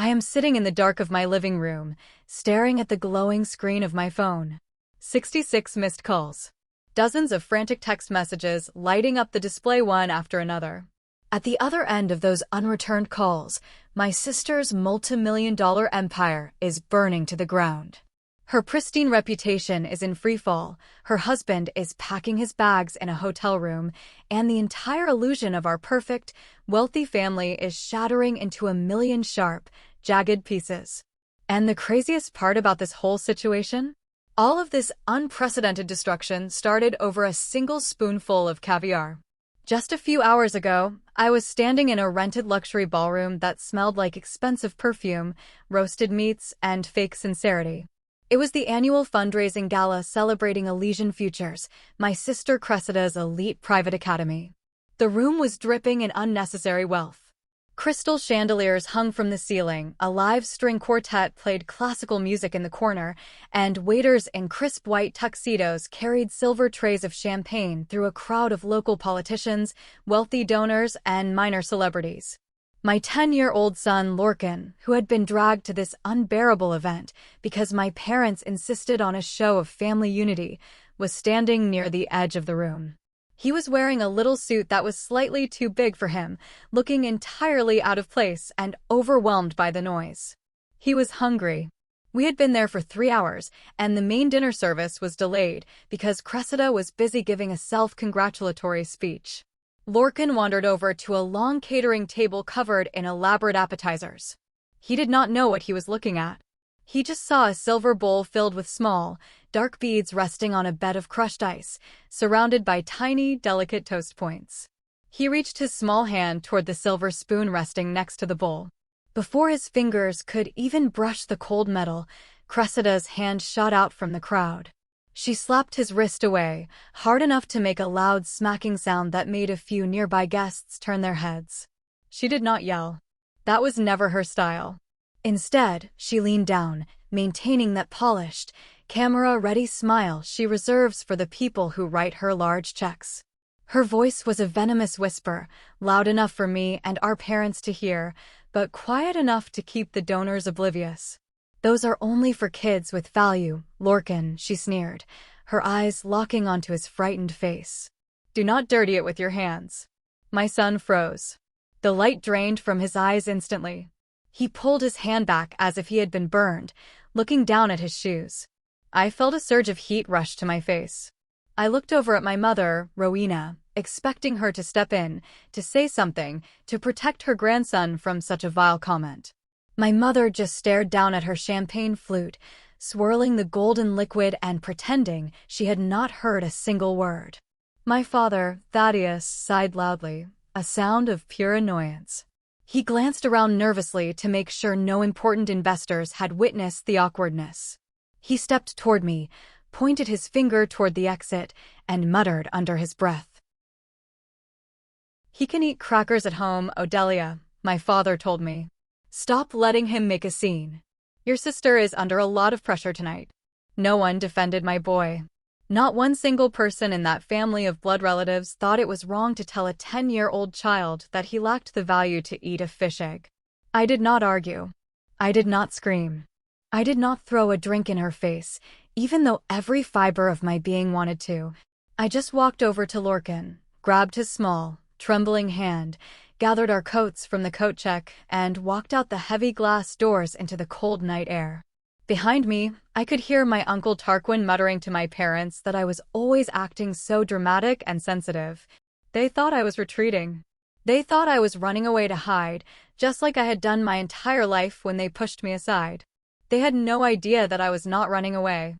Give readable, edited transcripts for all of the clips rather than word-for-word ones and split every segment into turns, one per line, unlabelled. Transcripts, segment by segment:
I am sitting in the dark of my living room, staring at the glowing screen of my phone. 66 missed calls. Dozens of frantic text messages lighting up the display one after another. At the other end of those unreturned calls, my sister's multi-million-dollar empire is burning to the ground. Her pristine reputation is in freefall, her husband is packing his bags in a hotel room, and the entire illusion of our perfect, wealthy family is shattering into a million sharp, jagged pieces. And the craziest part about this whole situation? All of this unprecedented destruction started over a single spoonful of caviar. Just a few hours ago, I was standing in a rented luxury ballroom that smelled like expensive perfume, roasted meats, and fake sincerity. It was the annual fundraising gala celebrating Elysian Futures, my sister Cressida's elite private academy. The room was dripping in unnecessary wealth. Crystal chandeliers hung from the ceiling, a live string quartet played classical music in the corner, and waiters in crisp white tuxedos carried silver trays of champagne through a crowd of local politicians, wealthy donors, and minor celebrities. My 10-year-old son, Lorcan, who had been dragged to this unbearable event because my parents insisted on a show of family unity, was standing near the edge of the room. He was wearing a little suit that was slightly too big for him, looking entirely out of place and overwhelmed by the noise. He was hungry. We had been there for 3 hours, and the main dinner service was delayed because Cressida was busy giving a self-congratulatory speech. Lorcan wandered over to a long catering table covered in elaborate appetizers. He did not know what he was looking at. He just saw a silver bowl filled with small, dark beads resting on a bed of crushed ice, surrounded by tiny, delicate toast points. He reached his small hand toward the silver spoon resting next to the bowl. Before his fingers could even brush the cold metal, Cressida's hand shot out from the crowd. She slapped his wrist away, hard enough to make a loud smacking sound that made a few nearby guests turn their heads. She did not yell. That was never her style. Instead, she leaned down, maintaining that polished, camera-ready smile she reserves for the people who write her large checks. Her voice was a venomous whisper, loud enough for me and our parents to hear, but quiet enough to keep the donors oblivious. "Those are only for kids with value, Lorcan," she sneered, her eyes locking onto his frightened face. "Do not dirty it with your hands." My son froze. The light drained from his eyes instantly. He pulled his hand back as if he had been burned, looking down at his shoes. I felt a surge of heat rush to my face. I looked over at my mother, Rowena, expecting her to step in, to say something, to protect her grandson from such a vile comment. My mother just stared down at her champagne flute, swirling the golden liquid and pretending she had not heard a single word. My father, Thaddeus, sighed loudly, a sound of pure annoyance. He glanced around nervously to make sure no important investors had witnessed the awkwardness. He stepped toward me, pointed his finger toward the exit, and muttered under his breath. "He can eat crackers at home, Odelia," my father told me. "Stop letting him make a scene. Your sister is under a lot of pressure tonight." No one defended my boy. Not one single person in that family of blood relatives thought it was wrong to tell a 10-year-old child that he lacked the value to eat a fish egg. I did not argue. I did not scream. I did not throw a drink in her face, even though every fiber of my being wanted to. I just walked over to Lorcan, grabbed his small, trembling hand, gathered our coats from the coat check, and walked out the heavy glass doors into the cold night air. Behind me, I could hear my Uncle Tarquin muttering to my parents that I was always acting so dramatic and sensitive. They thought I was retreating. They thought I was running away to hide, just like I had done my entire life when they pushed me aside. They had no idea that I was not running away.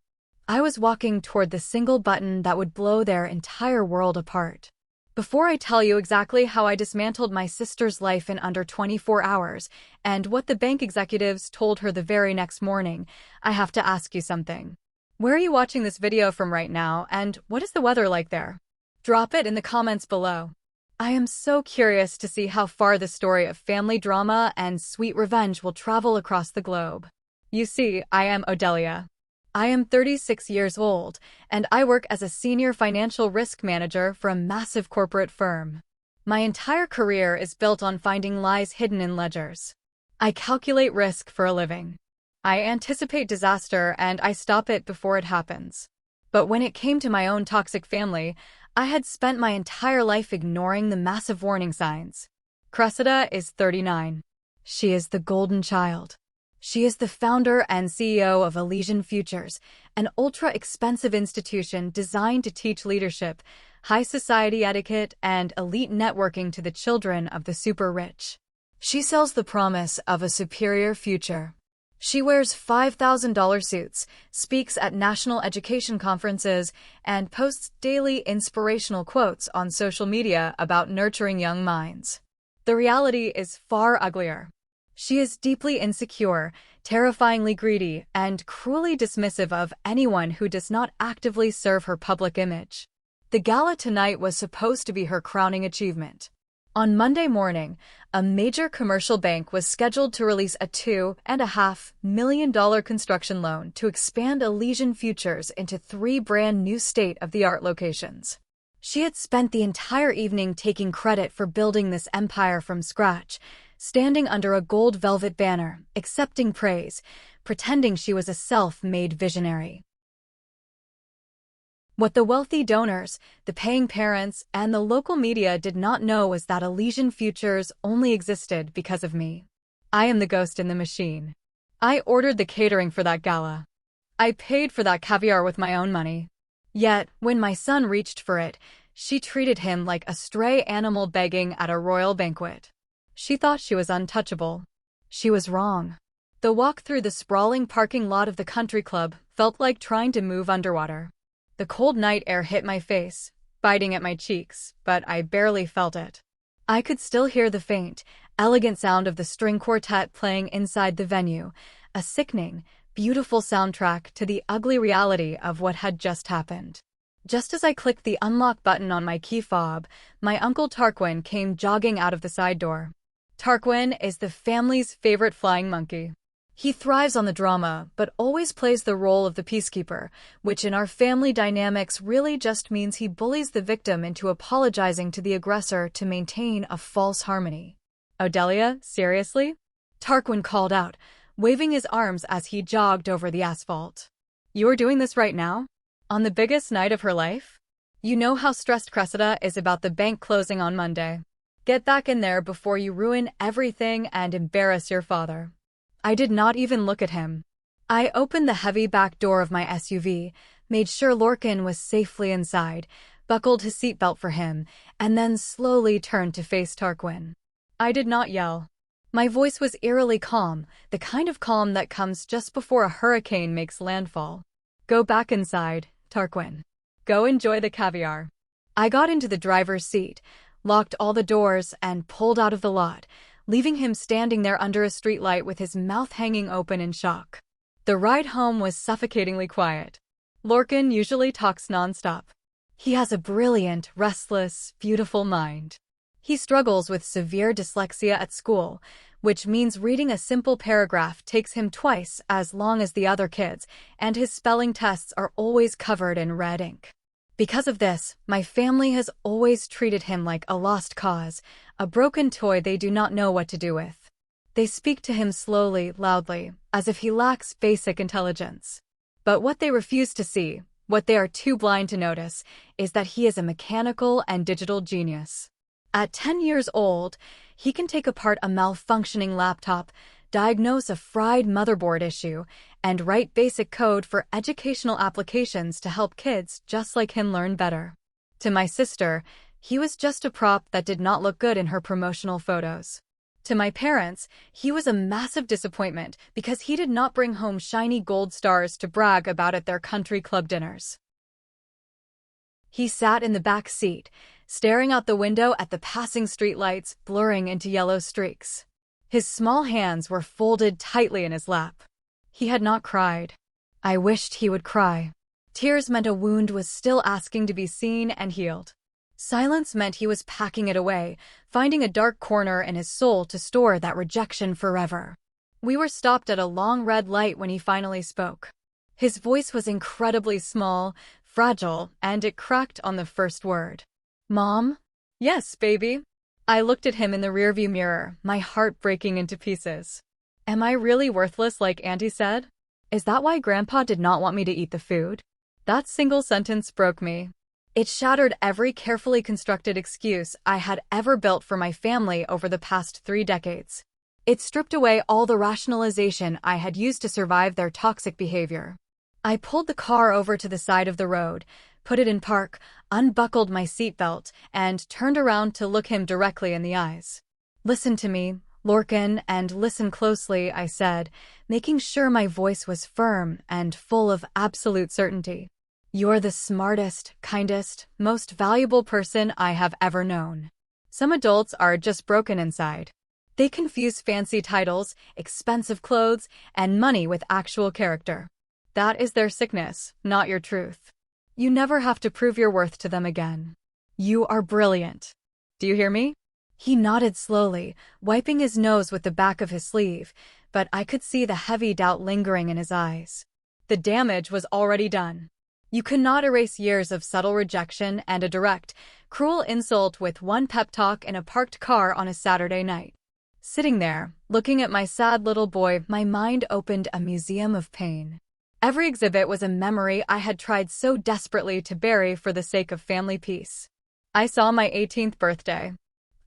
I was walking toward the single button that would blow their entire world apart. Before I tell you exactly how I dismantled my sister's life in under 24 hours, and what the bank executives told her the very next morning, I have to ask you something. Where are you watching this video from right now, and what is the weather like there? Drop it in the comments below. I am so curious to see how far the story of family drama and sweet revenge will travel across the globe. You see, I am Odelia. I am 36 years old, and I work as a senior financial risk manager for a massive corporate firm. My entire career is built on finding lies hidden in ledgers. I calculate risk for a living. I anticipate disaster and I stop it before it happens. But when it came to my own toxic family, I had spent my entire life ignoring the massive warning signs. Cressida is 39. She is the golden child. She is the founder and CEO of Elysian Futures, an ultra-expensive institution designed to teach leadership, high society etiquette, and elite networking to the children of the super-rich. She sells the promise of a superior future. She wears $5,000 suits, speaks at national education conferences, and posts daily inspirational quotes on social media about nurturing young minds. The reality is far uglier. She is deeply insecure, terrifyingly greedy, and cruelly dismissive of anyone who does not actively serve her public image. The gala tonight was supposed to be her crowning achievement. On Monday morning, a major commercial bank was scheduled to release a $2.5 million construction loan to expand Elysian Futures into 3 brand new state-of-the-art locations. She had spent the entire evening taking credit for building this empire from scratch, standing under a gold velvet banner, accepting praise, pretending she was a self-made visionary. What the wealthy donors, the paying parents, and the local media did not know was that Elysian Futures only existed because of me. I am the ghost in the machine. I ordered the catering for that gala. I paid for that caviar with my own money. Yet, when my son reached for it, she treated him like a stray animal begging at a royal banquet. She thought she was untouchable. She was wrong. The walk through the sprawling parking lot of the country club felt like trying to move underwater. The cold night air hit my face, biting at my cheeks, but I barely felt it. I could still hear the faint, elegant sound of the string quartet playing inside the venue, a sickening, beautiful soundtrack to the ugly reality of what had just happened. Just as I clicked the unlock button on my key fob, my uncle Tarquin came jogging out of the side door. Tarquin is the family's favorite flying monkey. He thrives on the drama, but always plays the role of the peacekeeper, which in our family dynamics really just means he bullies the victim into apologizing to the aggressor to maintain a false harmony. "Odelia, seriously?" Tarquin called out, waving his arms as he jogged over the asphalt. "You are doing this right now? On the biggest night of her life? You know how stressed Cressida is about the bank closing on Monday. Get back in there before you ruin everything and embarrass your father." I did not even look at him. I opened the heavy back door of my SUV, made sure Lorcan was safely inside, buckled his seatbelt for him, and then slowly turned to face Tarquin. I did not yell. My voice was eerily calm, the kind of calm that comes just before a hurricane makes landfall. "Go back inside, Tarquin. Go enjoy the caviar." I got into the driver's seat, locked all the doors, and pulled out of the lot, leaving him standing there under a streetlight with his mouth hanging open in shock. The ride home was suffocatingly quiet. Lorcan usually talks nonstop. He has a brilliant, restless, beautiful mind. He struggles with severe dyslexia at school, which means reading a simple paragraph takes him twice as long as the other kids, and his spelling tests are always covered in red ink. Because of this, my family has always treated him like a lost cause, a broken toy they do not know what to do with. They speak to him slowly, loudly, as if he lacks basic intelligence. But what they refuse to see, what they are too blind to notice, is that he is a mechanical and digital genius. At 10 years old, he can take apart a malfunctioning laptop, diagnose a fried motherboard issue, and write basic code for educational applications to help kids just like him learn better. To my sister, he was just a prop that did not look good in her promotional photos. To my parents, he was a massive disappointment because he did not bring home shiny gold stars to brag about at their country club dinners. He sat in the back seat, staring out the window at the passing streetlights blurring into yellow streaks. His small hands were folded tightly in his lap. He had not cried. I wished he would cry. Tears meant a wound was still asking to be seen and healed. Silence meant he was packing it away, finding a dark corner in his soul to store that rejection forever. We were stopped at a long red light when he finally spoke. His voice was incredibly small, fragile, and it cracked on the first word. "Mom?" "Yes, baby." I looked at him in the rearview mirror, my heart breaking into pieces. Am I really worthless like Auntie said? Is that why Grandpa did not want me to eat the food? That single sentence broke me. It shattered every carefully constructed excuse I had ever built for my family over the past 3 decades. It stripped away all the rationalization I had used to survive their toxic behavior. I pulled the car over to the side of the road, put it in park, unbuckled my seatbelt, and turned around to look him directly in the eyes. "Listen to me, Lorcan, and listen closely," I said, making sure my voice was firm and full of absolute certainty. "You're the smartest, kindest, most valuable person I have ever known. Some adults are just broken inside. They confuse fancy titles, expensive clothes, and money with actual character. That is their sickness, not your truth. You never have to prove your worth to them again. You are brilliant. Do you hear me?" He nodded slowly, wiping his nose with the back of his sleeve, but I could see the heavy doubt lingering in his eyes. The damage was already done. You cannot erase years of subtle rejection and a direct, cruel insult with one pep talk in a parked car on a Saturday night. Sitting there, looking at my sad little boy, my mind opened a museum of pain. Every exhibit was a memory I had tried so desperately to bury for the sake of family peace. I saw my 18th birthday.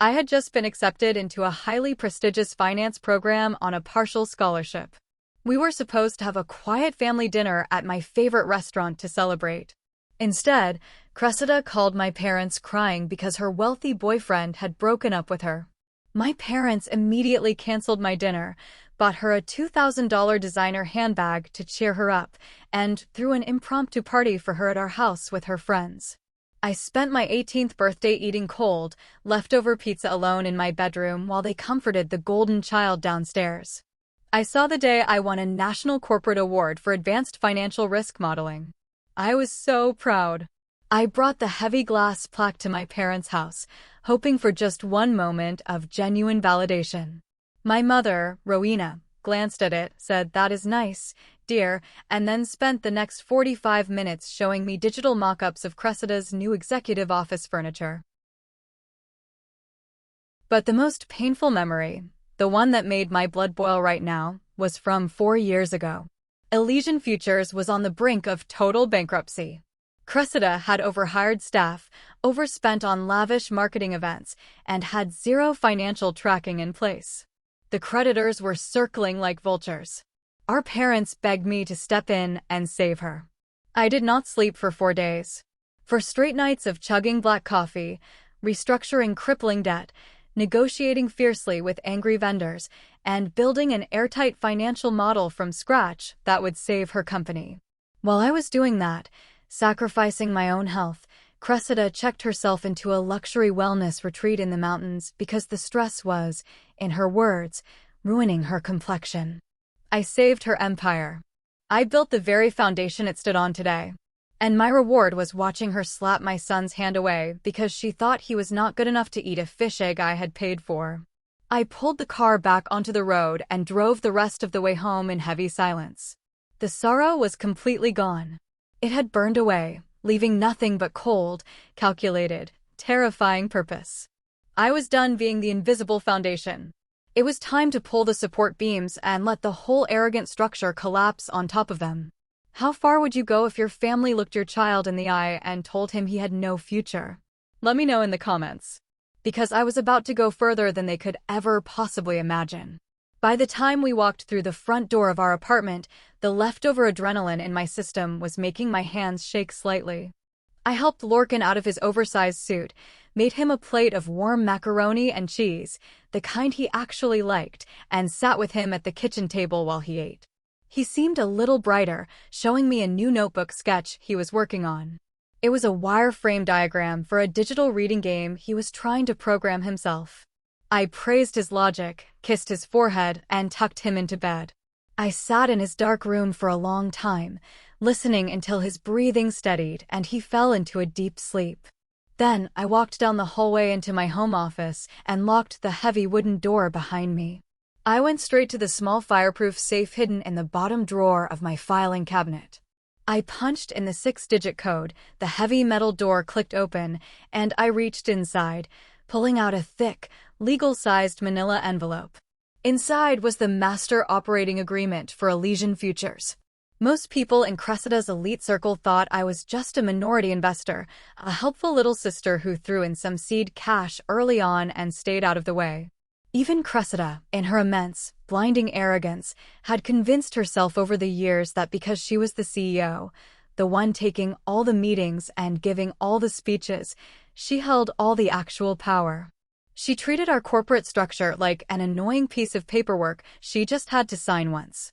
I had just been accepted into a highly prestigious finance program on a partial scholarship. We were supposed to have a quiet family dinner at my favorite restaurant to celebrate. Instead, Cressida called my parents crying because her wealthy boyfriend had broken up with her. My parents immediately canceled my dinner, bought her a $2,000 designer handbag to cheer her up, and threw an impromptu party for her at our house with her friends. I spent my 18th birthday eating cold, leftover pizza alone in my bedroom while they comforted the golden child downstairs. I saw the day I won a national corporate award for advanced financial risk modeling. I was so proud. I brought the heavy glass plaque to my parents' house, hoping for just one moment of genuine validation. My mother, Rowena, glanced at it, said, "That is nice, dear," and then spent the next 45 minutes showing me digital mock-ups of Cressida's new executive office furniture. But the most painful memory, the one that made my blood boil right now, was from 4 years ago. Elysian Futures was on the brink of total bankruptcy. Cressida had overhired staff, overspent on lavish marketing events, and had zero financial tracking in place. The creditors were circling like vultures. Our parents begged me to step in and save her. I did not sleep for 4 days. For straight nights of chugging black coffee, restructuring crippling debt, negotiating fiercely with angry vendors, and building an airtight financial model from scratch that would save her company. While I was doing that, sacrificing my own health, Cressida checked herself into a luxury wellness retreat in the mountains because the stress was, in her words, ruining her complexion. I saved her empire. I built the very foundation it stood on today. And my reward was watching her slap my son's hand away because she thought he was not good enough to eat a fish egg I had paid for. I pulled the car back onto the road and drove the rest of the way home in heavy silence. The sorrow was completely gone. It had burned away, leaving nothing but cold, calculated, terrifying purpose. I was done being the invisible foundation. It was time to pull the support beams and let the whole arrogant structure collapse on top of them. How far would you go if your family looked your child in the eye and told him he had no future? Let me know in the comments. Because I was about to go further than they could ever possibly imagine. By the time we walked through the front door of our apartment, the leftover adrenaline in my system was making my hands shake slightly. I helped Lorcan out of his oversized suit, made him a plate of warm macaroni and cheese, the kind he actually liked, and sat with him at the kitchen table while he ate. He seemed a little brighter, showing me a new notebook sketch he was working on. It was a wireframe diagram for a digital reading game he was trying to program himself. I praised his logic, kissed his forehead, and tucked him into bed. I sat in his dark room for a long time, listening until his breathing steadied and he fell into a deep sleep. Then I walked down the hallway into my home office and locked the heavy wooden door behind me. I went straight to the small fireproof safe hidden in the bottom drawer of my filing cabinet. I punched in the 6-digit code, the heavy metal door clicked open, and I reached inside, pulling out a thick, legal-sized manila envelope. Inside was the master operating agreement for Elysian Futures. Most people in Cressida's elite circle thought I was just a minority investor, a helpful little sister who threw in some seed cash early on and stayed out of the way. Even Cressida, in her immense, blinding arrogance, had convinced herself over the years that because she was the CEO, the one taking all the meetings and giving all the speeches, she held all the actual power. She treated our corporate structure like an annoying piece of paperwork she just had to sign once.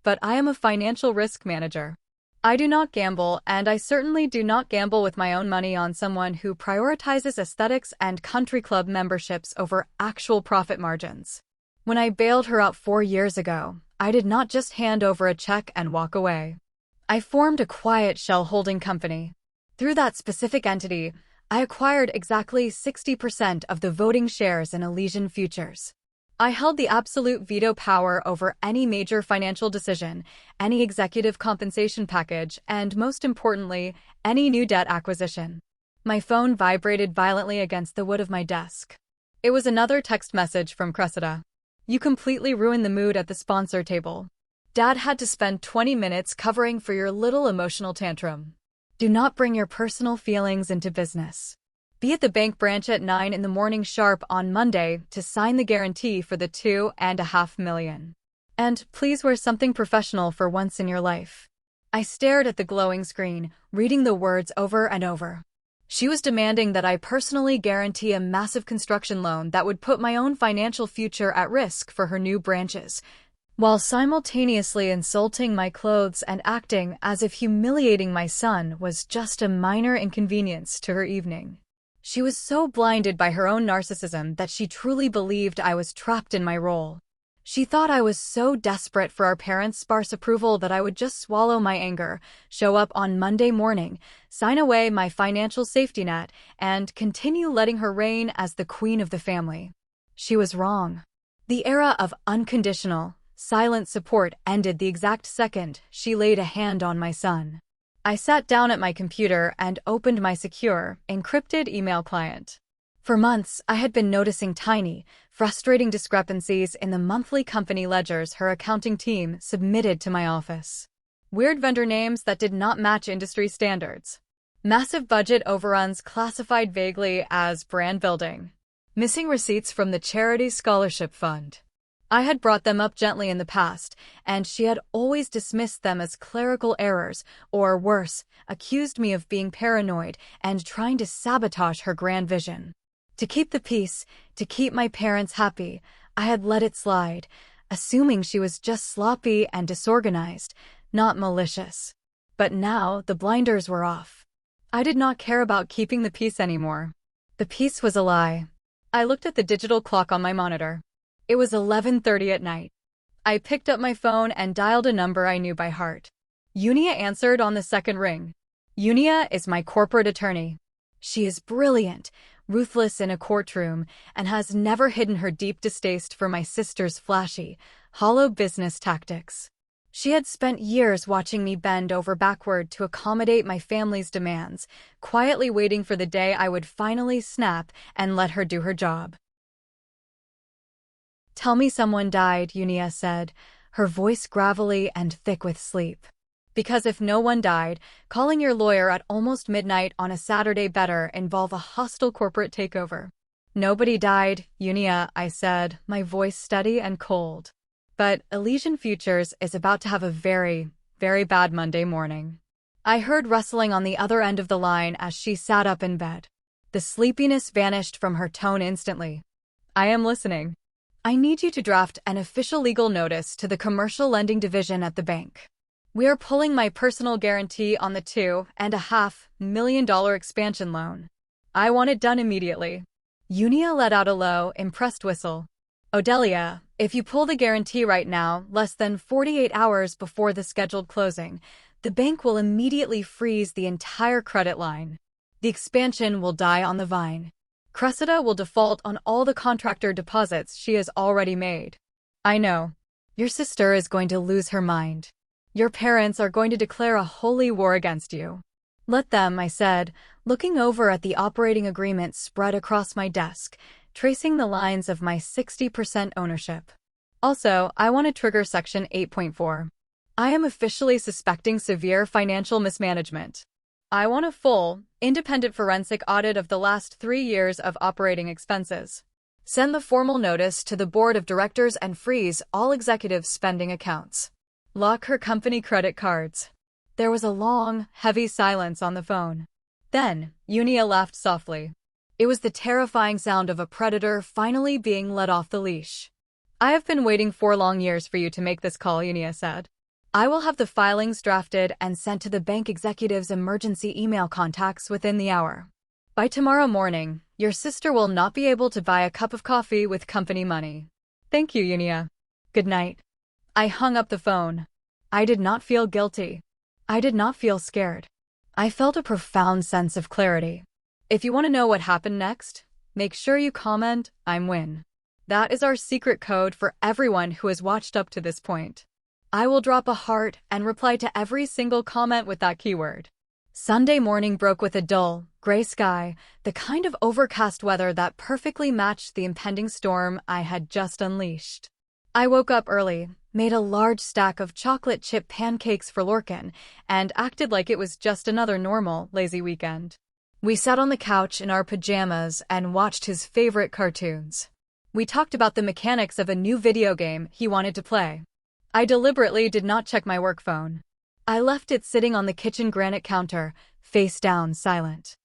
But I am a financial risk manager. I do not gamble, and I certainly do not gamble with my own money on someone who prioritizes aesthetics and country club memberships over actual profit margins. When I bailed her out 4 years ago, I did not just hand over a check and walk away. I formed a quiet shell holding company. Through that specific entity, I acquired exactly 60% of the voting shares in Elysian Futures. I held the absolute veto power over any major financial decision, any executive compensation package, and most importantly, any new debt acquisition. My phone vibrated violently against the wood of my desk. It was another text message from Cressida. You completely ruined the mood at the sponsor table. Dad had to spend 20 minutes covering for your little emotional tantrum. Do not bring your personal feelings into business. Be at the bank branch at 9 in the morning sharp on Monday to sign the guarantee for the $2.5 million. And please wear something professional for once in your life. I stared at the glowing screen, reading the words over and over. She was demanding that I personally guarantee a massive construction loan that would put my own financial future at risk for her new branches, while simultaneously insulting my clothes and acting as if humiliating my son was just a minor inconvenience to her evening. She was so blinded by her own narcissism that she truly believed I was trapped in my role. She thought I was so desperate for our parents' sparse approval that I would just swallow my anger, show up on Monday morning, sign away my financial safety net, and continue letting her reign as the queen of the family. She was wrong. The era of unconditional, silent support ended the exact second she laid a hand on my son. I sat down at my computer and opened my secure, encrypted email client. For months, I had been noticing tiny, frustrating discrepancies in the monthly company ledgers her accounting team submitted to my office. Weird vendor names that did not match industry standards. Massive budget overruns classified vaguely as brand building. Missing receipts from the charity scholarship fund. I had brought them up gently in the past, and she had always dismissed them as clerical errors, or worse, accused me of being paranoid and trying to sabotage her grand vision. To keep the peace, to keep my parents happy, I had let it slide, assuming she was just sloppy and disorganized, not malicious. But now the blinders were off. I did not care about keeping the peace anymore. The peace was a lie. I looked at the digital clock on my monitor. It was 11:30 at night. I picked up my phone and dialed a number I knew by heart. Unia answered on the second ring. Unia is my corporate attorney. She is brilliant, ruthless in a courtroom, and has never hidden her deep distaste for my sister's flashy, hollow business tactics. She had spent years watching me bend over backward to accommodate my family's demands, quietly waiting for the day I would finally snap and let her do her job. Tell me someone died, Unia said, her voice gravelly and thick with sleep. Because if no one died, calling your lawyer at almost midnight on a Saturday better involve a hostile corporate takeover. Nobody died, Unia, I said, my voice steady and cold. But Elysian Futures is about to have a very, very bad Monday morning. I heard rustling on the other end of the line as she sat up in bed. The sleepiness vanished from her tone instantly. I am listening. I need you to draft an official legal notice to the commercial lending division at the bank. We are pulling my personal guarantee on the $2.5 million expansion loan. I want it done immediately. Unia let out a low, impressed whistle. Odelia, if you pull the guarantee right now, less than 48 hours before the scheduled closing, the bank will immediately freeze the entire credit line. The expansion will die on the vine. Cressida will default on all the contractor deposits she has already made. I know. Your sister is going to lose her mind. Your parents are going to declare a holy war against you. Let them, I said, looking over at the operating agreement spread across my desk, tracing the lines of my 60% ownership. Also, I want to trigger Section 8.4. I am officially suspecting severe financial mismanagement. I want a full, independent forensic audit of the last 3 years of operating expenses. Send the formal notice to the board of directors and freeze all executive spending accounts. Lock her company credit cards. There was a long, heavy silence on the phone. Then, Unia laughed softly. It was the terrifying sound of a predator finally being let off the leash. I have been waiting 4 long years for you to make this call, Unia said. I will have the filings drafted and sent to the bank executive's emergency email contacts within the hour. By tomorrow morning, your sister will not be able to buy a cup of coffee with company money. Thank you, Unia. Good night. I hung up the phone. I did not feel guilty. I did not feel scared. I felt a profound sense of clarity. If you want to know what happened next, make sure you comment, "I'm win." That is our secret code for everyone who has watched up to this point. I will drop a heart and reply to every single comment with that keyword. Sunday morning broke with a dull, gray sky, the kind of overcast weather that perfectly matched the impending storm I had just unleashed. I woke up early, made a large stack of chocolate chip pancakes for Lorcan, and acted like it was just another normal, lazy weekend. We sat on the couch in our pajamas and watched his favorite cartoons. We talked about the mechanics of a new video game he wanted to play. I deliberately did not check my work phone. I left it sitting on the kitchen granite counter, face down, silent.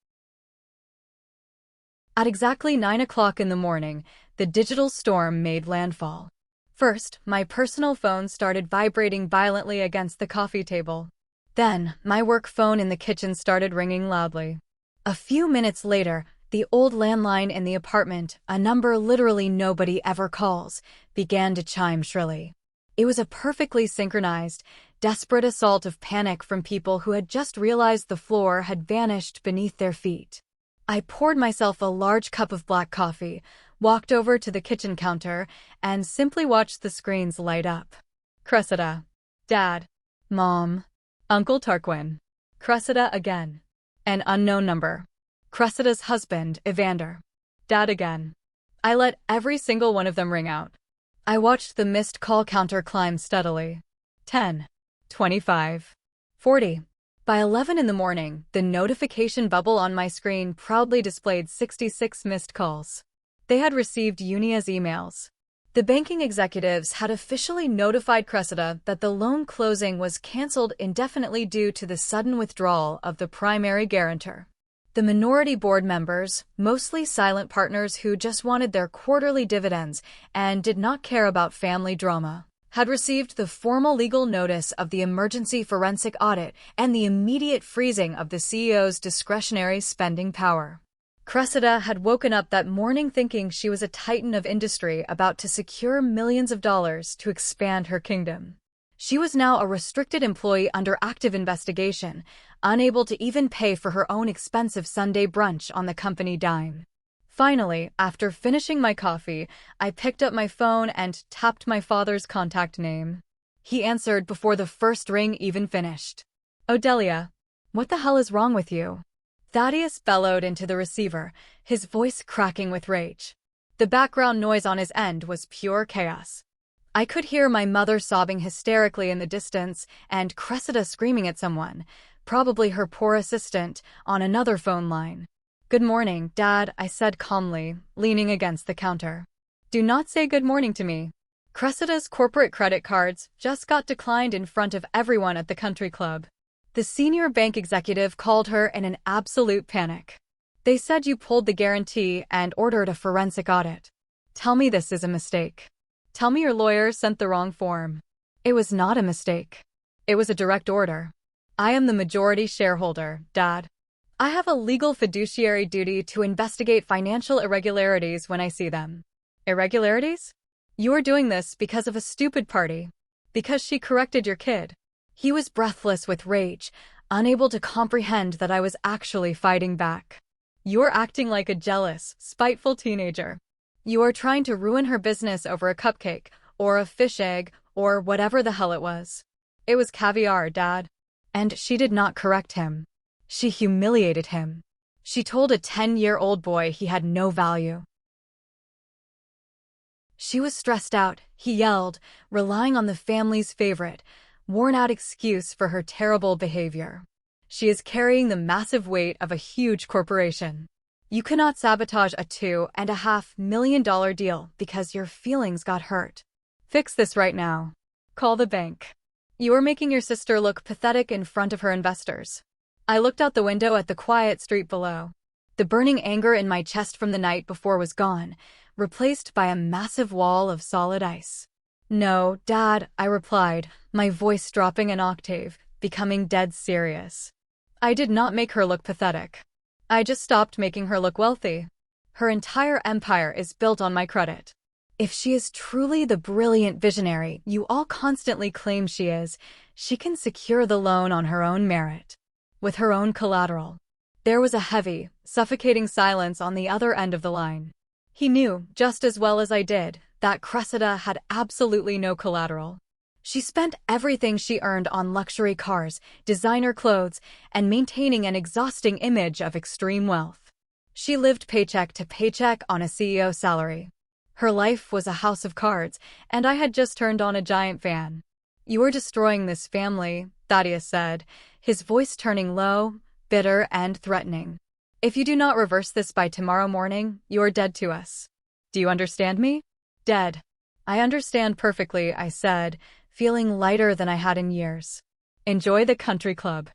At exactly 9 o'clock in the morning, the digital storm made landfall. First, my personal phone started vibrating violently against the coffee table. Then, my work phone in the kitchen started ringing loudly. A few minutes later, the old landline in the apartment, a number literally nobody ever calls, began to chime shrilly. It was a perfectly synchronized, desperate assault of panic from people who had just realized the floor had vanished beneath their feet. I poured myself a large cup of black coffee, walked over to the kitchen counter, and simply watched the screens light up. Cressida. Dad. Mom. Uncle Tarquin. Cressida again. An unknown number. Cressida's husband, Evander. Dad again. I let every single one of them ring out. I watched the missed call counter climb steadily. 10. 25. 40. By 11 in the morning, the notification bubble on my screen proudly displayed 66 missed calls. They had received Unia's emails. The banking executives had officially notified Cressida that the loan closing was canceled indefinitely due to the sudden withdrawal of the primary guarantor. The minority board members, mostly silent partners who just wanted their quarterly dividends and did not care about family drama, had received the formal legal notice of the emergency forensic audit and the immediate freezing of the CEO's discretionary spending power. Cressida had woken up that morning thinking she was a titan of industry about to secure millions of dollars to expand her kingdom. She was now a restricted employee under active investigation, unable to even pay for her own expensive Sunday brunch on the company dime. Finally, after finishing my coffee, I picked up my phone and tapped my father's contact name. He answered before the first ring even finished. "Odelia, what the hell is wrong with you?" Thaddeus bellowed into the receiver, his voice cracking with rage. The background noise on his end was pure chaos. I could hear my mother sobbing hysterically in the distance and Cressida screaming at someone, probably her poor assistant, on another phone line. "Good morning, Dad," I said calmly, leaning against the counter. "Do not say good morning to me." Cressida's corporate credit cards just got declined in front of everyone at the country club. The senior bank executive called her in an absolute panic. "They said you pulled the guarantee and ordered a forensic audit. Tell me this is a mistake. Tell me your lawyer sent the wrong form." It was not a mistake. It was a direct order. I am the majority shareholder, Dad. I have a legal fiduciary duty to investigate financial irregularities when I see them. Irregularities? You are doing this because of a stupid party. Because she corrected your kid. He was breathless with rage, unable to comprehend that I was actually fighting back. You're acting like a jealous, spiteful teenager. You are trying to ruin her business over a cupcake, or a fish egg, or whatever the hell it was. It was caviar, Dad. And she did not correct him. She humiliated him. She told a 10-year-old boy he had no value. She was stressed out, he yelled, relying on the family's favorite, worn-out excuse for her terrible behavior. She is carrying the massive weight of a huge corporation. You cannot sabotage a $2.5 million deal because your feelings got hurt. Fix this right now. Call the bank. You are making your sister look pathetic in front of her investors. I looked out the window at the quiet street below. The burning anger in my chest from the night before was gone, replaced by a massive wall of solid ice. No, Dad, I replied, my voice dropping an octave, becoming dead serious. I did not make her look pathetic. I just stopped making her look wealthy. Her entire empire is built on my credit. If she is truly the brilliant visionary you all constantly claim she is, she can secure the loan on her own merit, with her own collateral. There was a heavy, suffocating silence on the other end of the line. He knew, just as well as I did, that Cressida had absolutely no collateral. She spent everything she earned on luxury cars, designer clothes, and maintaining an exhausting image of extreme wealth. She lived paycheck to paycheck on a CEO salary. Her life was a house of cards, and I had just turned on a giant fan. You are destroying this family, Thaddeus said, his voice turning low, bitter, and threatening. If you do not reverse this by tomorrow morning, you are dead to us. Do you understand me? Dead. I understand perfectly, I said, feeling lighter than I had in years. Enjoy the country club.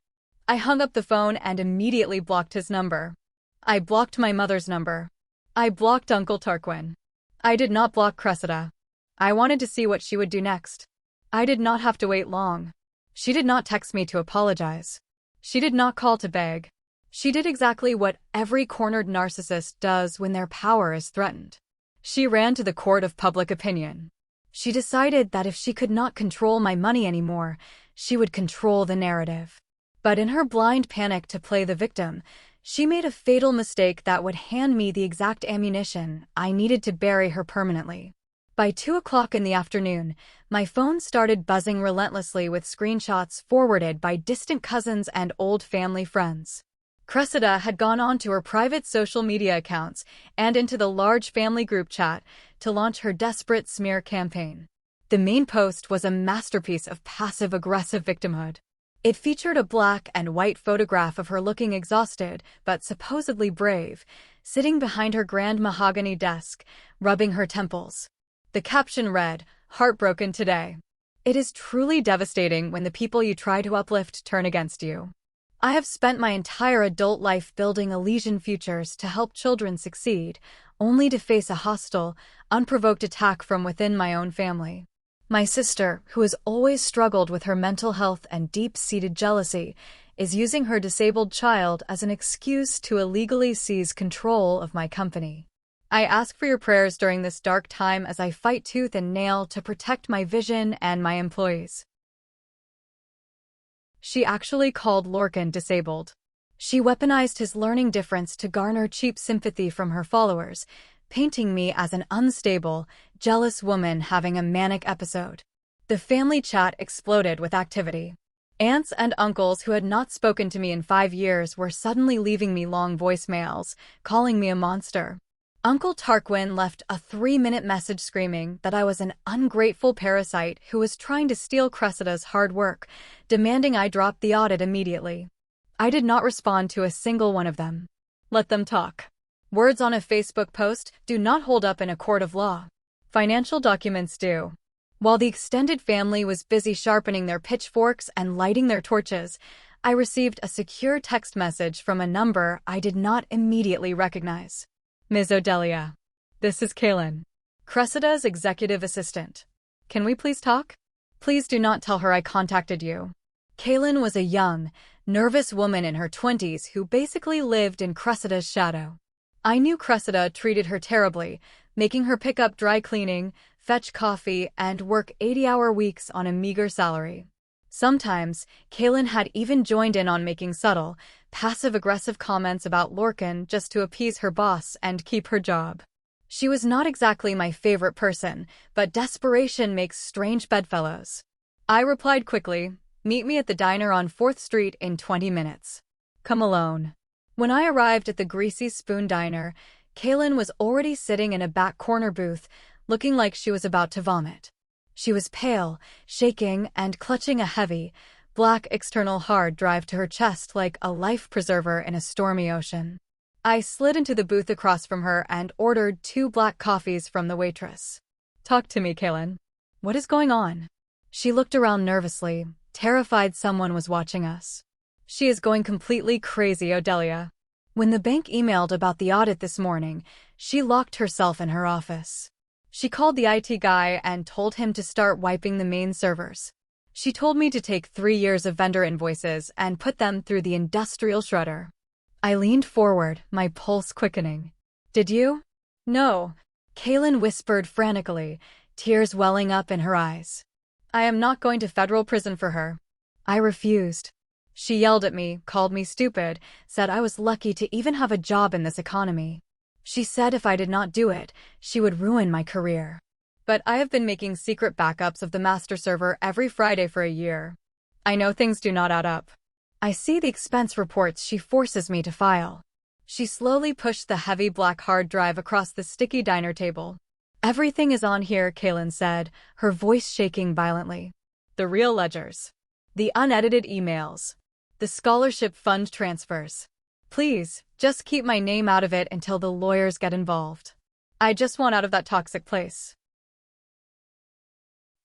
I hung up the phone and immediately blocked his number. I blocked my mother's number. I blocked Uncle Tarquin. I did not block Cressida. I wanted to see what she would do next. I did not have to wait long. She did not text me to apologize. She did not call to beg. She did exactly what every cornered narcissist does when their power is threatened. She ran to the court of public opinion. She decided that if she could not control my money anymore, she would control the narrative. But in her blind panic to play the victim, she made a fatal mistake that would hand me the exact ammunition I needed to bury her permanently. By 2 o'clock in the afternoon, my phone started buzzing relentlessly with screenshots forwarded by distant cousins and old family friends. Cressida had gone on to her private social media accounts and into the large family group chat to launch her desperate smear campaign. The main post was a masterpiece of passive-aggressive victimhood. It featured a black and white photograph of her looking exhausted but supposedly brave, sitting behind her grand mahogany desk, rubbing her temples. The caption read, "Heartbroken today." It is truly devastating when the people you try to uplift turn against you. I have spent my entire adult life building Elysian futures to help children succeed, only to face a hostile, unprovoked attack from within my own family. My sister, who has always struggled with her mental health and deep-seated jealousy, is using her disabled child as an excuse to illegally seize control of my company. I ask for your prayers during this dark time as I fight tooth and nail to protect my vision and my employees. She actually called Lorcan disabled. She weaponized his learning difference to garner cheap sympathy from her followers, painting me as an unstable, jealous woman having a manic episode. The family chat exploded with activity. Aunts and uncles who had not spoken to me in 5 years were suddenly leaving me long voicemails, calling me a monster. Uncle Tarquin left a 3-minute message screaming that I was an ungrateful parasite who was trying to steal Cressida's hard work, demanding I drop the audit immediately. I did not respond to a single one of them. Let them talk. Words on a Facebook post do not hold up in a court of law. Financial documents do. While the extended family was busy sharpening their pitchforks and lighting their torches, I received a secure text message from a number I did not immediately recognize. Ms. Odelia. This is Kaylin, Cressida's executive assistant. Can we please talk? Please do not tell her I contacted you. Kaylin was a young, nervous woman in her 20s who basically lived in Cressida's shadow. I knew Cressida treated her terribly, making her pick up dry cleaning, fetch coffee, and work 80-hour weeks on a meager salary. Sometimes, Kaylin had even joined in on making subtle, passive-aggressive comments about Lorcan just to appease her boss and keep her job. She was not exactly my favorite person, but desperation makes strange bedfellows. I replied quickly, "Meet me at the diner on 4th Street in 20 minutes. Come alone." When I arrived at the Greasy Spoon Diner, Kaylin was already sitting in a back corner booth, looking like she was about to vomit. She was pale, shaking, and clutching a heavy, black external hard drive to her chest like a life preserver in a stormy ocean. I slid into the booth across from her and ordered 2 black coffees from the waitress. "Talk to me, Kaylin. What is going on?" She looked around nervously, terrified someone was watching us. "She is going completely crazy, Odelia. When the bank emailed about the audit this morning, she locked herself in her office. She called the IT guy and told him to start wiping the main servers. She told me to take 3 years of vendor invoices and put them through the industrial shredder." I leaned forward, my pulse quickening. "Did you?" "No," Kaylin whispered frantically, tears welling up in her eyes. "I am not going to federal prison for her." I refused. She yelled at me, called me stupid, said I was lucky to even have a job in this economy. She said if I did not do it, she would ruin my career. But I have been making secret backups of the master server every Friday for a year. I know things do not add up. I see the expense reports she forces me to file. She slowly pushed the heavy black hard drive across the sticky diner table. "Everything is on here," Kaylin said, her voice shaking violently. "The real ledgers. The unedited emails. The scholarship fund transfers. Please, just keep my name out of it until the lawyers get involved. I just want out of that toxic place."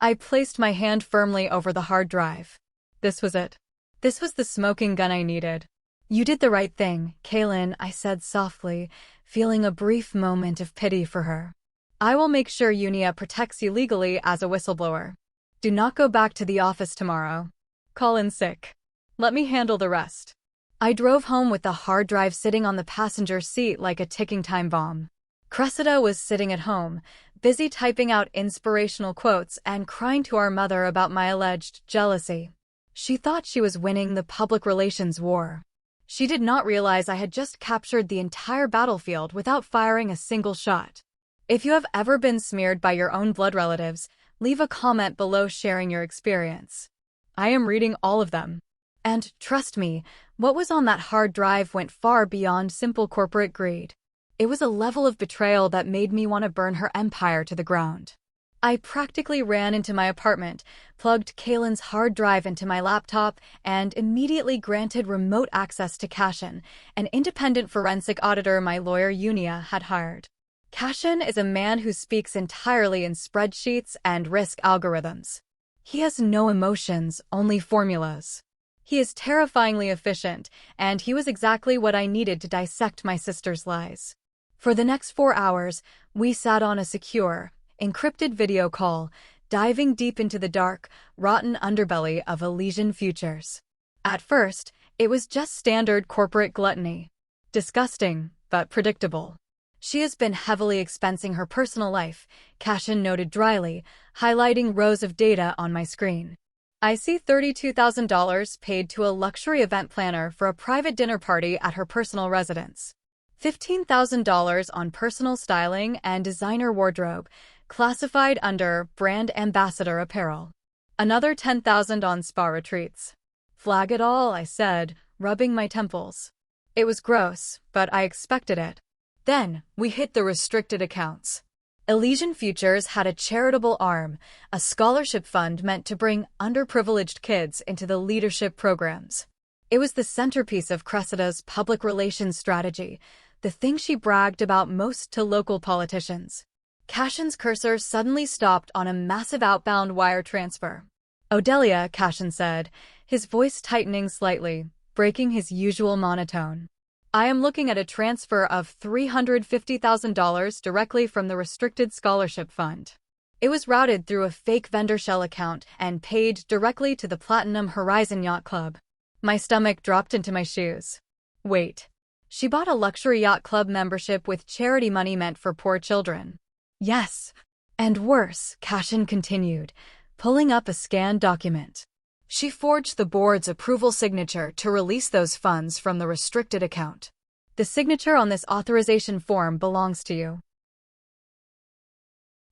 I placed my hand firmly over the hard drive. This was it. This was the smoking gun I needed. "You did the right thing, Kaylin," I said softly, feeling a brief moment of pity for her. "I will make sure Unia protects you legally as a whistleblower. Do not go back to the office tomorrow. Call in sick. Let me handle the rest." I drove home with the hard drive sitting on the passenger seat like a ticking time bomb. Cressida was sitting at home, busy typing out inspirational quotes and crying to our mother about my alleged jealousy. She thought she was winning the public relations war. She did not realize I had just captured the entire battlefield without firing a single shot. If you have ever been smeared by your own blood relatives, leave a comment below sharing your experience. I am reading all of them. And, trust me, what was on that hard drive went far beyond simple corporate greed. It was a level of betrayal that made me want to burn her empire to the ground. I practically ran into my apartment, plugged Kaylin's hard drive into my laptop, and immediately granted remote access to Cashin, an independent forensic auditor my lawyer Unia had hired. Cashin is a man who speaks entirely in spreadsheets and risk algorithms. He has no emotions, only formulas. He is terrifyingly efficient, and he was exactly what I needed to dissect my sister's lies. For the next 4 hours, we sat on a secure, encrypted video call, diving deep into the dark, rotten underbelly of Elysian Futures. At first, it was just standard corporate gluttony. Disgusting, but predictable. "She has been heavily expensing her personal life," Cashin noted dryly, highlighting rows of data on my screen. "I see $32,000 paid to a luxury event planner for a private dinner party at her personal residence. $15,000 on personal styling and designer wardrobe, classified under brand ambassador apparel. Another $10,000 on spa retreats." "Flag it all," I said, rubbing my temples. It was gross, but I expected it. Then, we hit the restricted accounts. Elysian Futures had a charitable arm, a scholarship fund meant to bring underprivileged kids into the leadership programs. It was the centerpiece of Cressida's public relations strategy, the thing she bragged about most to local politicians. Cashin's cursor suddenly stopped on a massive outbound wire transfer. "Odelia," Cashin said, his voice tightening slightly, breaking his usual monotone. "I am looking at a transfer of $350,000 directly from the restricted scholarship fund. It was routed through a fake vendor shell account and paid directly to the Platinum Horizon Yacht Club." My stomach dropped into my shoes. Wait. She bought a luxury yacht club membership with charity money meant for poor children. "Yes. And worse," Cashin continued, pulling up a scanned document. "She forged the board's approval signature to release those funds from the restricted account. The signature on this authorization form belongs to you."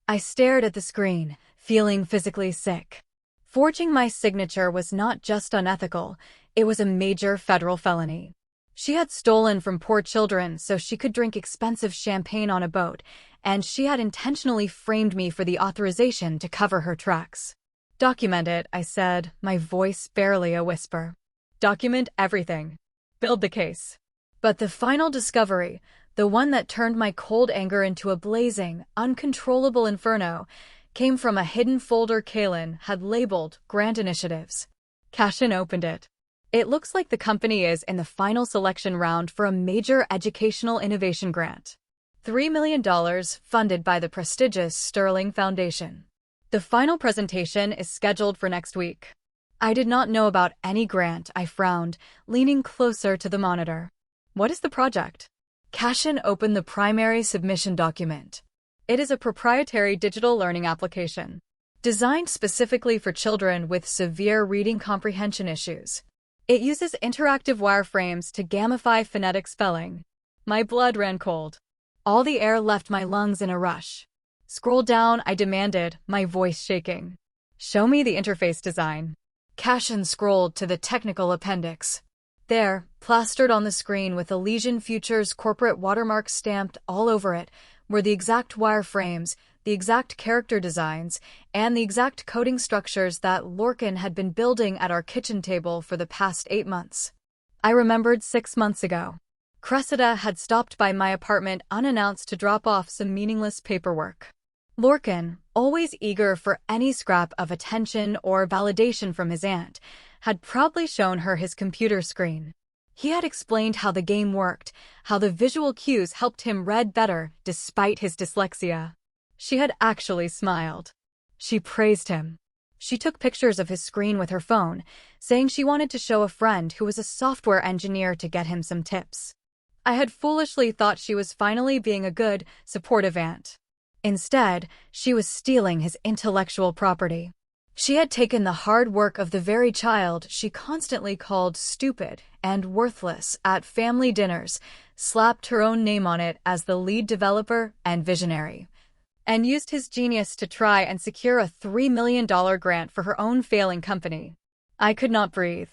I stared at the screen, feeling physically sick. Forging my signature was not just unethical, it was a major federal felony. She had stolen from poor children so she could drink expensive champagne on a boat, and she had intentionally framed me for the authorization to cover her tracks. "Document it," I said, my voice barely a whisper. "Document everything. Build the case." But the final discovery, the one that turned my cold anger into a blazing, uncontrollable inferno, came from a hidden folder Kaylin had labeled Grant Initiatives. Cashin opened it. "It looks like the company is in the final selection round for a major educational innovation grant. $3 million funded by the prestigious Sterling Foundation. The final presentation is scheduled for next week." I did not know about any grant, I frowned, leaning closer to the monitor. "What is the project?" Cashin opened the primary submission document. "It is a proprietary digital learning application, designed specifically for children with severe reading comprehension issues. It uses interactive wireframes to gamify phonetic spelling." My blood ran cold. All the air left my lungs in a rush. "Scroll down," I demanded, my voice shaking. "Show me the interface design." Cashin scrolled to the technical appendix. There, plastered on the screen with Elysian Futures corporate watermark stamped all over it, were the exact wireframes, the exact character designs, and the exact coding structures that Lorcan had been building at our kitchen table for the past 8 months. I remembered 6 months ago. Cressida had stopped by my apartment unannounced to drop off some meaningless paperwork. Lorcan, always eager for any scrap of attention or validation from his aunt, had proudly shown her his computer screen. He had explained how the game worked, how the visual cues helped him read better despite his dyslexia. She had actually smiled. She praised him. She took pictures of his screen with her phone, saying she wanted to show a friend who was a software engineer to get him some tips. I had foolishly thought she was finally being a good, supportive aunt. Instead, she was stealing his intellectual property. She had taken the hard work of the very child she constantly called stupid and worthless at family dinners, slapped her own name on it as the lead developer and visionary, and used his genius to try and secure a $3 million grant for her own failing company. I could not breathe.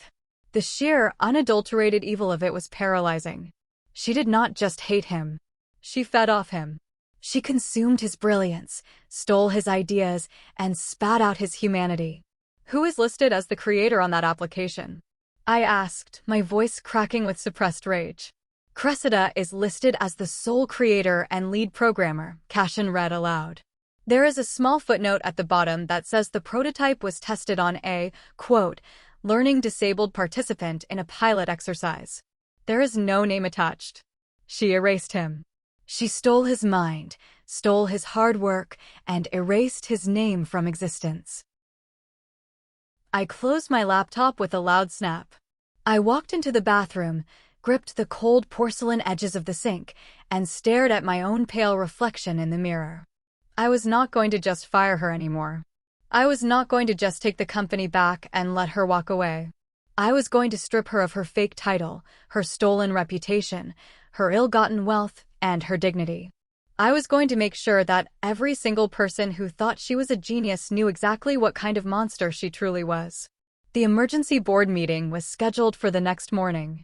The sheer, unadulterated evil of it was paralyzing. She did not just hate him. She fed off him. She consumed his brilliance, stole his ideas, and spat out his humanity. "Who is listed as the creator on that application?" I asked, my voice cracking with suppressed rage. "Cressida is listed as the sole creator and lead programmer," Cashin read aloud. "There is a small footnote at the bottom that says the prototype was tested on a, quote, learning disabled participant in a pilot exercise. There is no name attached." She erased him. She stole his mind, stole his hard work, and erased his name from existence. I closed my laptop with a loud snap. I walked into the bathroom, gripped the cold porcelain edges of the sink, and stared at my own pale reflection in the mirror. I was not going to just fire her anymore. I was not going to just take the company back and let her walk away. I was going to strip her of her fake title, her stolen reputation, her ill-gotten wealth, and her dignity. I was going to make sure that every single person who thought she was a genius knew exactly what kind of monster she truly was. The emergency board meeting was scheduled for the next morning.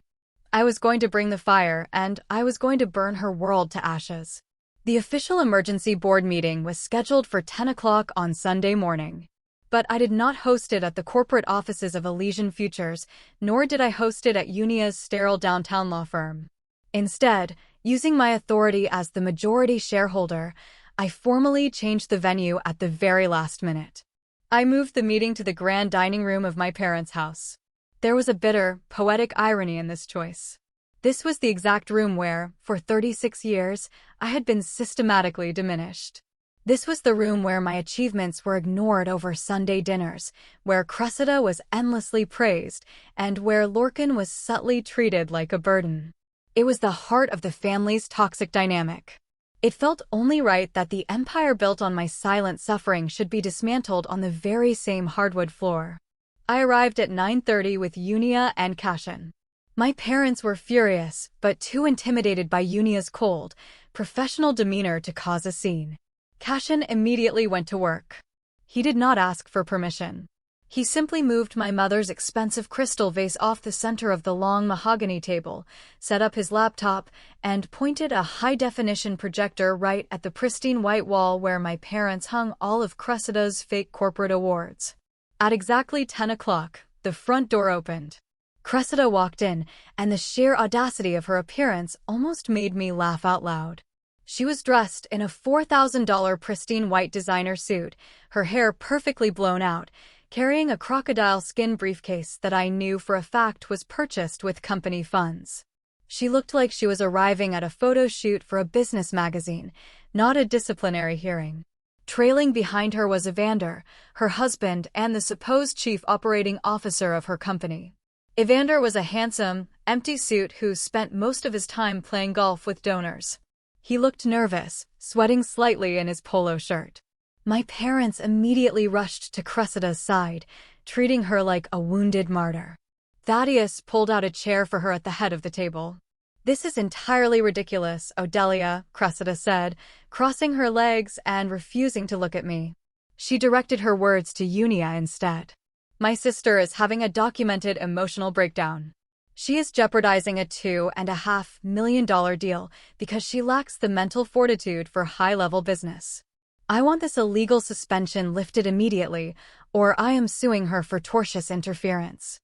I was going to bring the fire, and I was going to burn her world to ashes. The official emergency board meeting was scheduled for 10 o'clock on Sunday morning. But I did not host it at the corporate offices of Elysian Futures, nor did I host it at Unia's sterile downtown law firm. Instead, using my authority as the majority shareholder, I formally changed the venue at the very last minute. I moved the meeting to the grand dining room of my parents' house. There was a bitter, poetic irony in this choice. This was the exact room where, for 36 years, I had been systematically diminished. This was the room where my achievements were ignored over Sunday dinners, where Cressida was endlessly praised, and where Lorcan was subtly treated like a burden. It was the heart of the family's toxic dynamic. It felt only right that the empire built on my silent suffering should be dismantled on the very same hardwood floor. I arrived at 9:30 with Unia and Cashin. My parents were furious, but too intimidated by Unia's cold, professional demeanor to cause a scene. Cashin immediately went to work. He did not ask for permission. He simply moved my mother's expensive crystal vase off the center of the long mahogany table, set up his laptop, and pointed a high-definition projector right at the pristine white wall where my parents hung all of Cressida's fake corporate awards. At exactly 10 o'clock, the front door opened. Cressida walked in, and the sheer audacity of her appearance almost made me laugh out loud. She was dressed in a $4,000 pristine white designer suit, her hair perfectly blown out, carrying a crocodile skin briefcase that I knew for a fact was purchased with company funds. She looked like she was arriving at a photo shoot for a business magazine, not a disciplinary hearing. Trailing behind her was Evander, her husband and the supposed chief operating officer of her company. Evander was a handsome, empty suit who spent most of his time playing golf with donors. He looked nervous, sweating slightly in his polo shirt. My parents immediately rushed to Cressida's side, treating her like a wounded martyr. Thaddeus pulled out a chair for her at the head of the table. "This is entirely ridiculous, Odelia," Cressida said, crossing her legs and refusing to look at me. She directed her words to Unia instead. "My sister is having a documented emotional breakdown. She is jeopardizing a $2.5 million deal because she lacks the mental fortitude for high-level business. I want this illegal suspension lifted immediately, or I am suing her for tortious interference."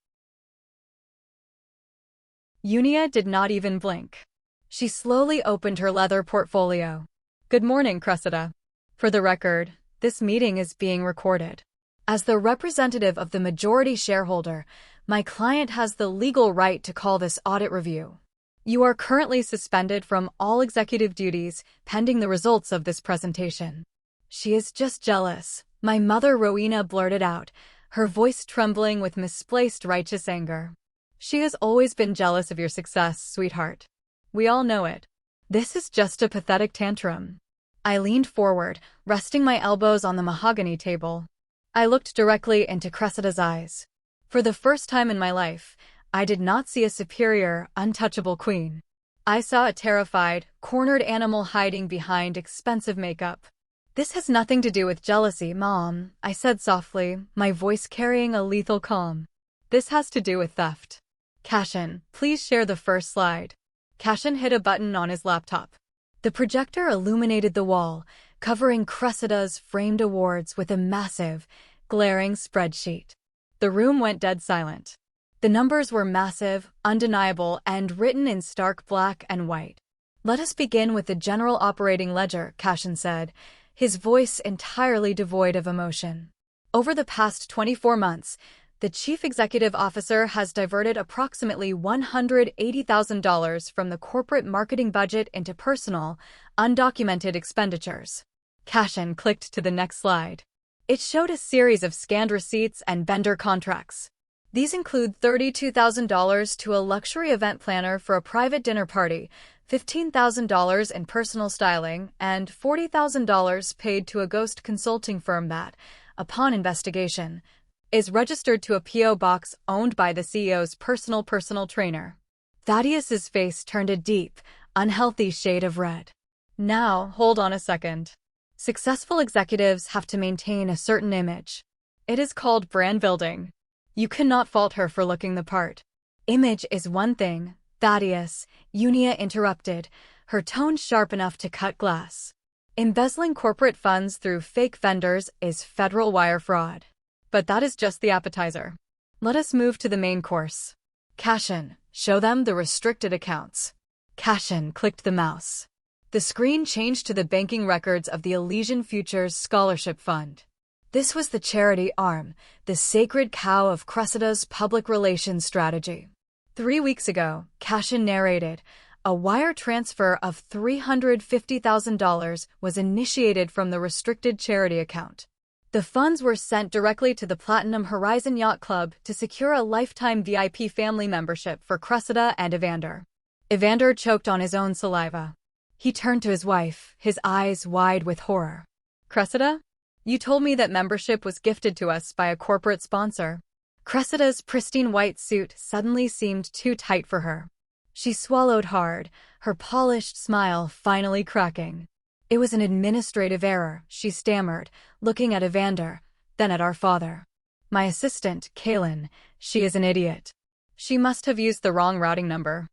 Unia did not even blink. She slowly opened her leather portfolio. "Good morning, Cressida. For the record, this meeting is being recorded. As the representative of the majority shareholder, my client has the legal right to call this audit review. You are currently suspended from all executive duties pending the results of this presentation." "She is just jealous," my mother Rowena blurted out, her voice trembling with misplaced righteous anger. "She has always been jealous of your success, sweetheart. We all know it. This is just a pathetic tantrum." I leaned forward, resting my elbows on the mahogany table. I looked directly into Cressida's eyes. For the first time in my life, I did not see a superior, untouchable queen. I saw a terrified, cornered animal hiding behind expensive makeup. "This has nothing to do with jealousy, Mom," I said softly, my voice carrying a lethal calm. "This has to do with theft. Cashin, please share the first slide." Cashin hit a button on his laptop. The projector illuminated the wall, covering Cressida's framed awards with a massive, glaring spreadsheet. The room went dead silent. The numbers were massive, undeniable, and written in stark black and white. "Let us begin with the general operating ledger," Cashin said, his voice entirely devoid of emotion. "Over the past 24 months, the chief executive officer has diverted approximately $180,000 from the corporate marketing budget into personal, undocumented expenditures." Cashin clicked to the next slide. It showed a series of scanned receipts and vendor contracts. These include $32,000 to a luxury event planner for a private dinner party, $15,000 in personal styling, and $40,000 paid to a ghost consulting firm that, upon investigation, is registered to a P.O. box owned by the CEO's personal trainer. Thaddeus's face turned a deep, unhealthy shade of red. "Now, hold on a second. Successful executives have to maintain a certain image. It is called brand building. You cannot fault her for looking the part." "Image is one thing, Thaddeus," Unia interrupted, her tone sharp enough to cut glass. "Embezzling corporate funds through fake vendors is federal wire fraud. But that is just the appetizer. Let us move to the main course. Cashin, show them the restricted accounts." Cashin clicked the mouse. The screen changed to the banking records of the Elysian Futures Scholarship Fund. This was the charity arm, the sacred cow of Cressida's public relations strategy. 3 weeks ago, Cashin narrated, a wire transfer of $350,000 was initiated from the restricted charity account. The funds were sent directly to the Platinum Horizon Yacht Club to secure a lifetime VIP family membership for Cressida and Evander. Evander choked on his own saliva. He turned to his wife, his eyes wide with horror. "Cressida? You told me that membership was gifted to us by a corporate sponsor." Cressida's pristine white suit suddenly seemed too tight for her. She swallowed hard, her polished smile finally cracking. "It was an administrative error," she stammered, looking at Evander, then at our father. My assistant, Kaylin, she is an idiot. She must have used the wrong routing number.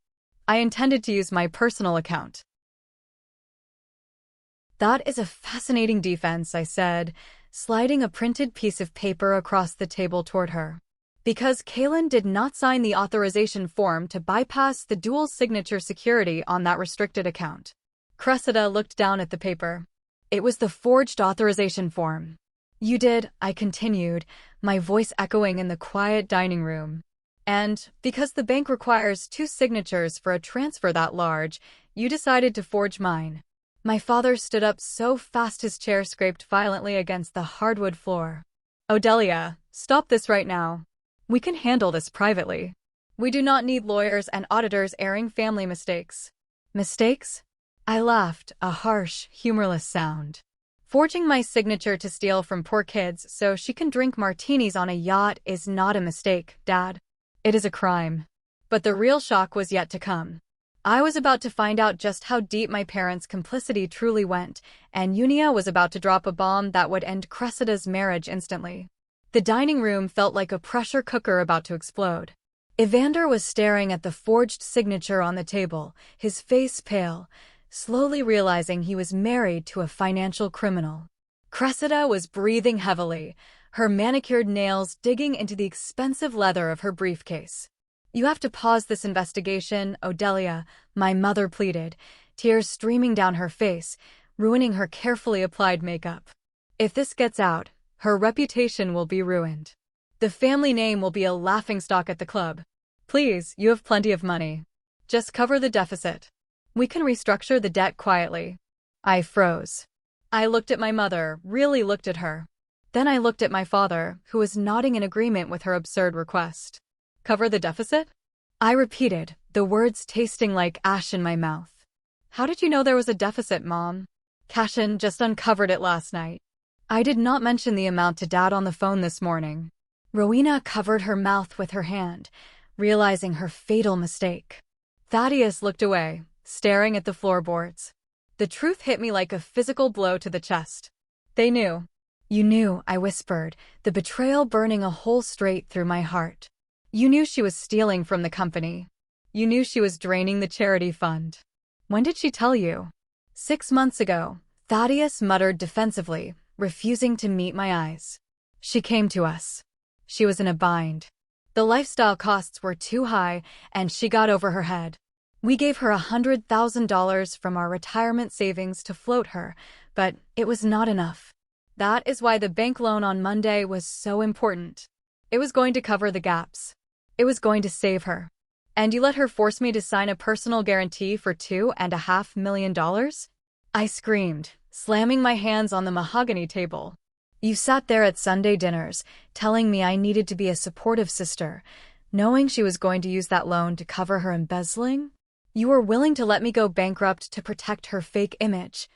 I intended to use my personal account. That is a fascinating defense, I said, sliding a printed piece of paper across the table toward her. Because Kaylin did not sign the authorization form to bypass the dual signature security on that restricted account. Cressida looked down at the paper. It was the forged authorization form. You did, I continued, my voice echoing in the quiet dining room. And, because the bank requires 2 signatures for a transfer that large, you decided to forge mine. My father stood up so fast his chair scraped violently against the hardwood floor. Odelia, stop this right now. We can handle this privately. We do not need lawyers and auditors airing family mistakes. Mistakes? I laughed, a harsh, humorless sound. Forging my signature to steal from poor kids so she can drink martinis on a yacht is not a mistake, Dad. It is a crime. But the real shock was yet to come. I was about to find out just how deep my parents' complicity truly went, and Unia was about to drop a bomb that would end Cressida's marriage instantly. The dining room felt like a pressure cooker about to explode. Evander was staring at the forged signature on the table, his face pale, slowly realizing he was married to a financial criminal. Cressida was breathing heavily, her manicured nails digging into the expensive leather of her briefcase. You have to pause this investigation, Odelia, my mother pleaded, tears streaming down her face, ruining her carefully applied makeup. If this gets out, her reputation will be ruined. The family name will be a laughingstock at the club. Please, you have plenty of money. Just cover the deficit. We can restructure the debt quietly. I froze. I looked at my mother, really looked at her. Then I looked at my father, who was nodding in agreement with her absurd request. Cover the deficit? I repeated, the words tasting like ash in my mouth. How did you know there was a deficit, Mom? Cashin just uncovered it last night. I did not mention the amount to Dad on the phone this morning. Rowena covered her mouth with her hand, realizing her fatal mistake. Thaddeus looked away, staring at the floorboards. The truth hit me like a physical blow to the chest. They knew. You knew, I whispered, the betrayal burning a hole straight through my heart. You knew she was stealing from the company. You knew she was draining the charity fund. When did she tell you? 6 months ago, Thaddeus muttered defensively, refusing to meet my eyes. She came to us. She was in a bind. The lifestyle costs were too high, and she got over her head. We gave her $100,000 from our retirement savings to float her, but it was not enough. That is why the bank loan on Monday was so important. It was going to cover the gaps. It was going to save her. And you let her force me to sign a personal guarantee for $2.5 million? I screamed, slamming my hands on the mahogany table. You sat there at Sunday dinners, telling me I needed to be a supportive sister, knowing she was going to use that loan to cover her embezzling? You were willing to let me go bankrupt to protect her fake image.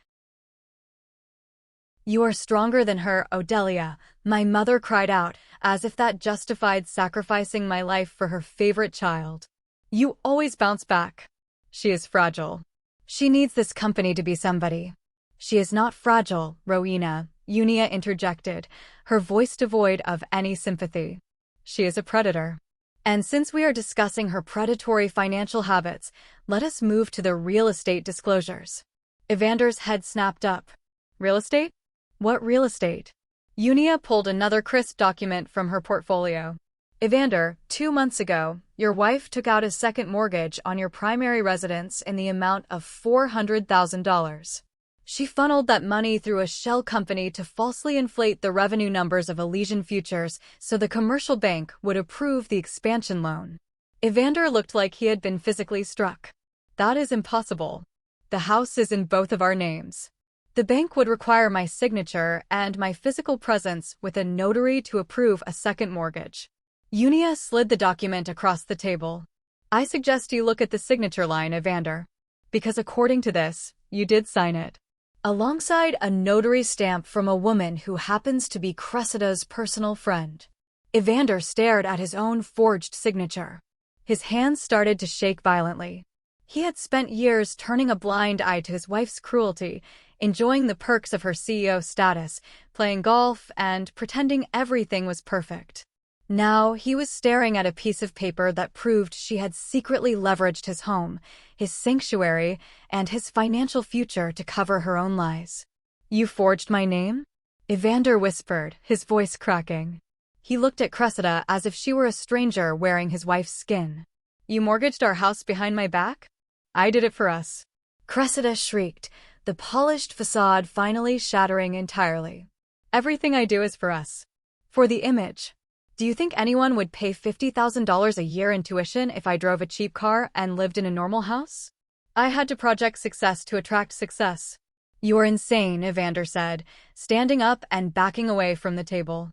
You are stronger than her, Odelia, my mother cried out, as if that justified sacrificing my life for her favorite child. You always bounce back. She is fragile. She needs this company to be somebody. She is not fragile, Rowena, Unia interjected, her voice devoid of any sympathy. She is a predator. And since we are discussing her predatory financial habits, let us move to the real estate disclosures. Evander's head snapped up. Real estate? What real estate? Unia pulled another crisp document from her portfolio. Evander, 2 months ago, your wife took out a second mortgage on your primary residence in the amount of $400,000. She funneled that money through a shell company to falsely inflate the revenue numbers of Elysian Futures so the commercial bank would approve the expansion loan. Evander looked like he had been physically struck. That is impossible. The house is in both of our names. The bank would require my signature and my physical presence with a notary to approve a second mortgage. Unia slid the document across the table. I suggest you look at the signature line, Evander. Because according to this, you did sign it. Alongside a notary stamp from a woman who happens to be Cressida's personal friend. Evander stared at his own forged signature. His hands started to shake violently. He had spent years turning a blind eye to his wife's cruelty, enjoying the perks of her CEO status, playing golf, and pretending everything was perfect. Now he was staring at a piece of paper that proved she had secretly leveraged his home, his sanctuary, and his financial future to cover her own lies. "You forged my name?" Evander whispered, his voice cracking. He looked at Cressida as if she were a stranger wearing his wife's skin. "You mortgaged our house behind my back? I did it for us." Cressida shrieked, the polished facade finally shattering entirely. "Everything I do is for us. For the image. Do you think anyone would pay $50,000 a year in tuition if I drove a cheap car and lived in a normal house? I had to project success to attract success." "You're insane," Evander said, standing up and backing away from the table.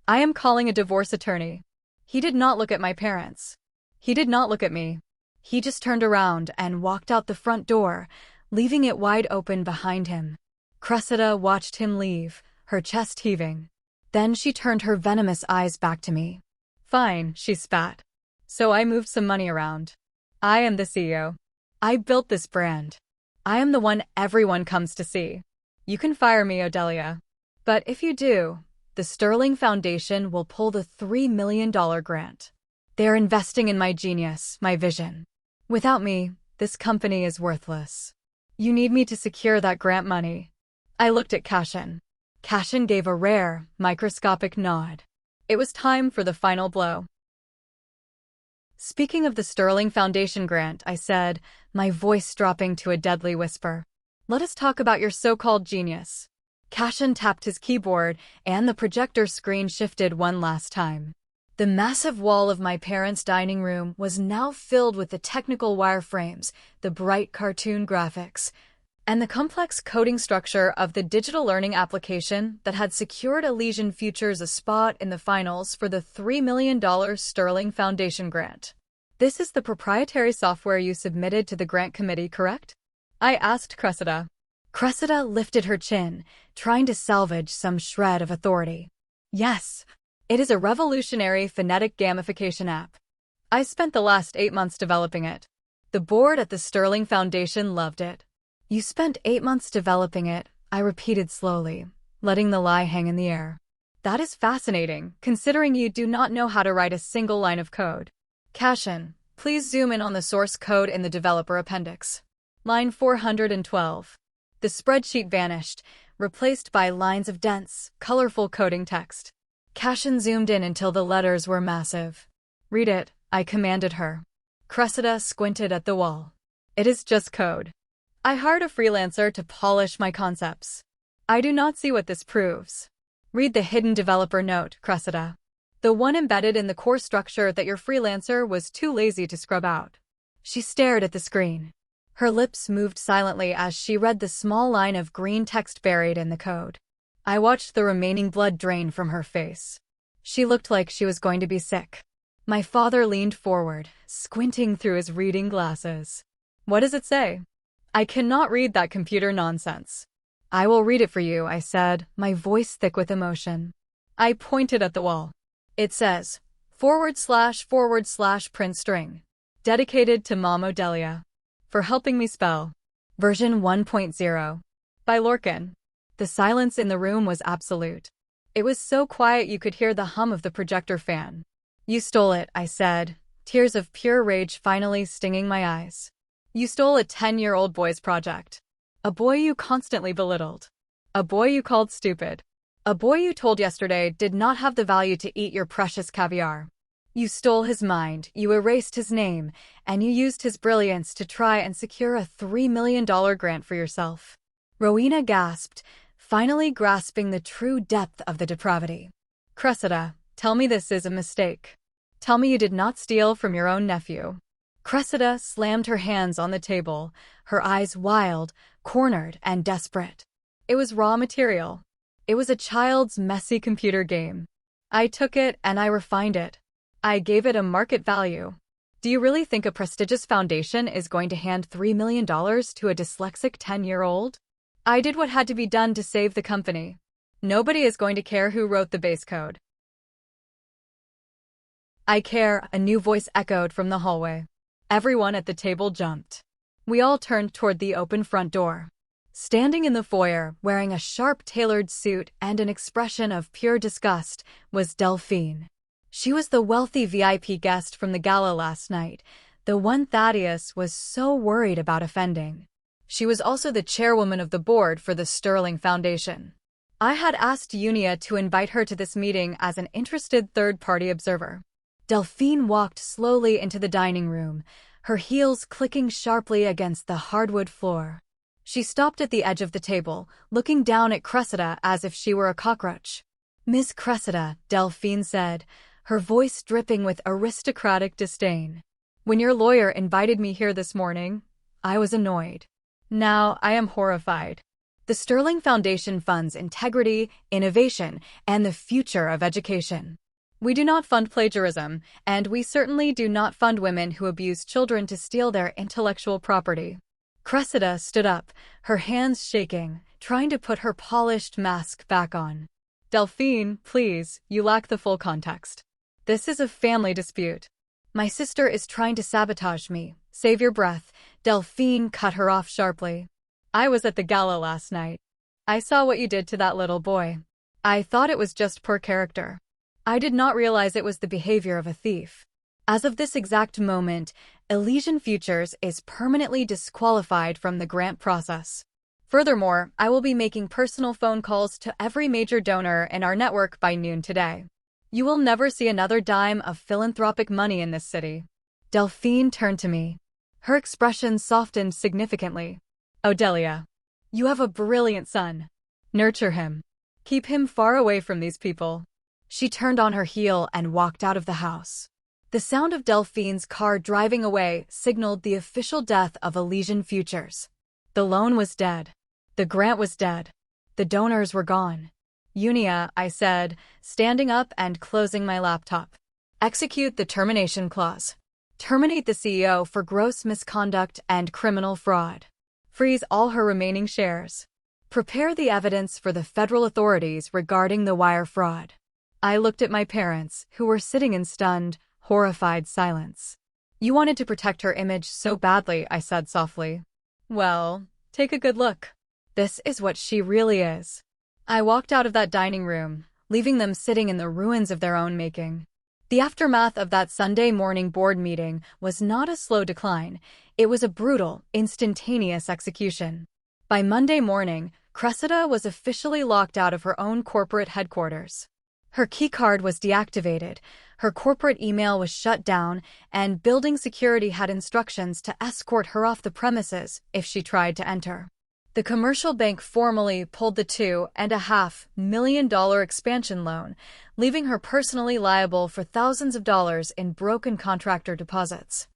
"I am calling a divorce attorney." He did not look at my parents. He did not look at me. He just turned around and walked out the front door, leaving it wide open behind him. Cressida watched him leave, her chest heaving. Then she turned her venomous eyes back to me. "Fine," she spat. "So I moved some money around. I am the CEO. I built this brand. I am the one everyone comes to see. You can fire me, Odelia. But if you do, the Sterling Foundation will pull the $3 million grant. They're investing in my genius, my vision. Without me, this company is worthless. You need me to secure that grant money." I looked at Cashin. Cashin gave a rare, microscopic nod. It was time for the final blow. "Speaking of the Sterling Foundation grant," I said, my voice dropping to a deadly whisper, "let us talk about your so-called genius." Cashin tapped his keyboard, and the projector screen shifted one last time. The massive wall of my parents' dining room was now filled with the technical wireframes, the bright cartoon graphics, and the complex coding structure of the digital learning application that had secured Elysian Futures a spot in the finals for the $3 million Sterling Foundation grant. "This is the proprietary software you submitted to the grant committee, correct?" I asked Cressida. Cressida lifted her chin, trying to salvage some shred of authority. "Yes. It is a revolutionary phonetic gamification app. I spent the last 8 months developing it. The board at the Sterling Foundation loved it." "You spent 8 months developing it," I repeated slowly, letting the lie hang in the air. "That is fascinating, considering you do not know how to write a single line of code." "Cashin, please zoom in on the source code in the developer appendix. Line 412. The spreadsheet vanished, replaced by lines of dense, colorful coding text. Cashin zoomed in until the letters were massive. "Read it," I commanded her. Cressida squinted at the wall. "It is just code. I hired a freelancer to polish my concepts. I do not see what this proves." "Read the hidden developer note, Cressida. The one embedded in the core structure that your freelancer was too lazy to scrub out." She stared at the screen. Her lips moved silently as she read the small line of green text buried in the code. I watched the remaining blood drain from her face. She looked like she was going to be sick. My father leaned forward, squinting through his reading glasses. "What does it say?" "I cannot read that computer nonsense." "I will read it for you," I said, my voice thick with emotion. I pointed at the wall. "It says, // print string. Dedicated to Mom Odelia. For helping me spell. Version 1.0. By Lorcan." The silence in the room was absolute. It was so quiet you could hear the hum of the projector fan. "You stole it," I said, tears of pure rage finally stinging my eyes. "You stole a 10-year-old boy's project. A boy you constantly belittled. A boy you called stupid. A boy you told yesterday did not have the value to eat your precious caviar. You stole his mind, you erased his name, and you used his brilliance to try and secure a $3 million grant for yourself." Rowena gasped, finally grasping the true depth of the depravity. "Cressida, tell me this is a mistake. Tell me you did not steal from your own nephew." Cressida slammed her hands on the table, her eyes wild, cornered, and desperate. "It was raw material. It was a child's messy computer game. I took it and I refined it. I gave it a market value. Do you really think a prestigious foundation is going to hand $3 million to a dyslexic 10-year-old? I did what had to be done to save the company. Nobody is going to care who wrote the base code." "I care," a new voice echoed from the hallway. Everyone at the table jumped. We all turned toward the open front door. Standing in the foyer, wearing a sharp tailored suit and an expression of pure disgust, was Delphine. She was the wealthy VIP guest from the gala last night, the one Thaddeus was so worried about offending. She was also the chairwoman of the board for the Sterling Foundation. I had asked Unia to invite her to this meeting as an interested third-party observer. Delphine walked slowly into the dining room, her heels clicking sharply against the hardwood floor. She stopped at the edge of the table, looking down at Cressida as if she were a cockroach. "Miss Cressida," Delphine said, her voice dripping with aristocratic disdain. "When your lawyer invited me here this morning, I was annoyed. Now I am horrified. The Sterling Foundation funds integrity, innovation, and the future of education. We do not fund plagiarism, and we certainly do not fund women who abuse children to steal their intellectual property." Cressida stood up, her hands shaking, trying to put her polished mask back on. "Delphine, please, you lack the full context. This is a family dispute. My sister is trying to sabotage me. Save your breath." Delphine cut her off sharply. "I was at the gala last night. I saw what you did to that little boy. I thought it was just poor character. I did not realize it was the behavior of a thief. As of this exact moment, Elysian Futures is permanently disqualified from the grant process. Furthermore, I will be making personal phone calls to every major donor in our network by noon today. You will never see another dime of philanthropic money in this city." Delphine turned to me. Her expression softened significantly. "Odelia, you have a brilliant son. Nurture him. Keep him far away from these people." She turned on her heel and walked out of the house. The sound of Delphine's car driving away signaled the official death of Elysian Futures. The loan was dead. The grant was dead. The donors were gone. "Unia," I said, standing up and closing my laptop. "Execute the termination clause. Terminate the CEO for gross misconduct and criminal fraud. Freeze all her remaining shares. Prepare the evidence for the federal authorities regarding the wire fraud." I looked at my parents, who were sitting in stunned, horrified silence. "You wanted to protect her image so badly," I said softly. "Well, take a good look. This is what she really is." I walked out of that dining room, leaving them sitting in the ruins of their own making. The aftermath of that Sunday morning board meeting was not a slow decline, it was a brutal, instantaneous execution. By Monday morning, Cressida was officially locked out of her own corporate headquarters. Her keycard was deactivated, her corporate email was shut down, and building security had instructions to escort her off the premises if she tried to enter. The commercial bank formally pulled the $2.5 million expansion loan, leaving her personally liable for thousands of dollars in broken contractor deposits.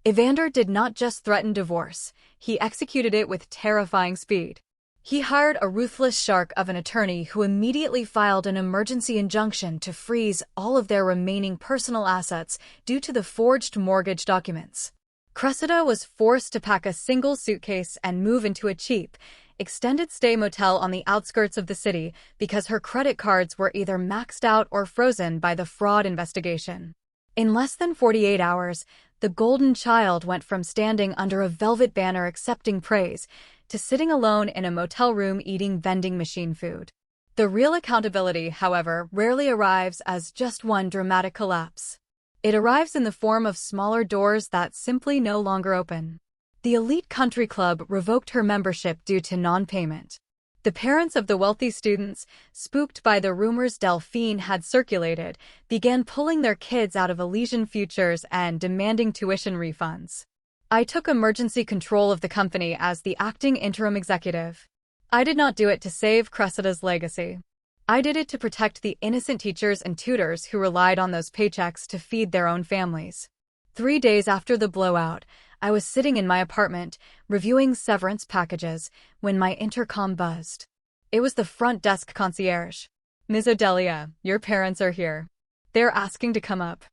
Evander did not just threaten divorce, he executed it with terrifying speed. He hired a ruthless shark of an attorney who immediately filed an emergency injunction to freeze all of their remaining personal assets due to the forged mortgage documents. Cressida was forced to pack a single suitcase and move into a cheap, extended-stay motel on the outskirts of the city because her credit cards were either maxed out or frozen by the fraud investigation. In less than 48 hours, the golden child went from standing under a velvet banner accepting praise to sitting alone in a motel room eating vending machine food. The real accountability, however, rarely arrives as just one dramatic collapse. It arrives in the form of smaller doors that simply no longer open. The elite country club revoked her membership due to non-payment. The parents of the wealthy students, spooked by the rumors Delphine had circulated, began pulling their kids out of Elysian Futures and demanding tuition refunds. I took emergency control of the company as the acting interim executive. I did not do it to save Cressida's legacy. I did it to protect the innocent teachers and tutors who relied on those paychecks to feed their own families. 3 days after the blowout, I was sitting in my apartment, reviewing severance packages, when my intercom buzzed. It was the front desk concierge. "Ms. Odelia, your parents are here. They're asking to come up."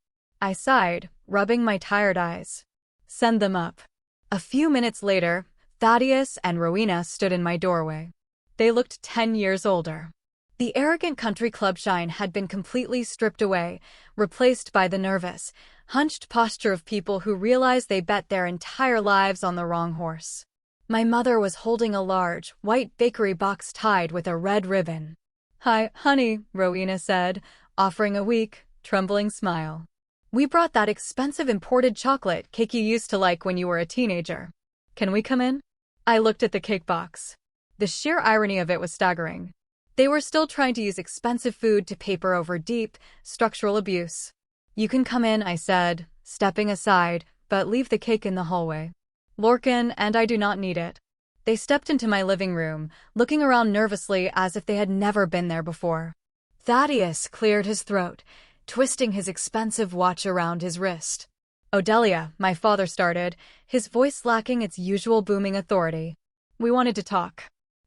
I sighed, rubbing my tired eyes. "Send them up." A few minutes later, Thaddeus and Rowena stood in my doorway. They looked 10 years older. The arrogant country club shine had been completely stripped away, replaced by the nervous, hunched posture of people who realize they bet their entire lives on the wrong horse. My mother was holding a large, white bakery box tied with a red ribbon. "Hi, honey," Rowena said, offering a weak, trembling smile. We brought that expensive imported chocolate cake you used to like when you were a teenager. Can we come in? I looked at the cake box. The sheer irony of it was staggering. They were still trying to use expensive food to paper over deep, structural abuse. You can come in, I said, stepping aside, but leave the cake in the hallway. Lorcan and I do not need it. They stepped into my living room, looking around nervously as if they had never been there before. Thaddeus cleared his throat, twisting his expensive watch around his wrist. Odelia, my father started, his voice lacking its usual booming authority. We wanted to talk.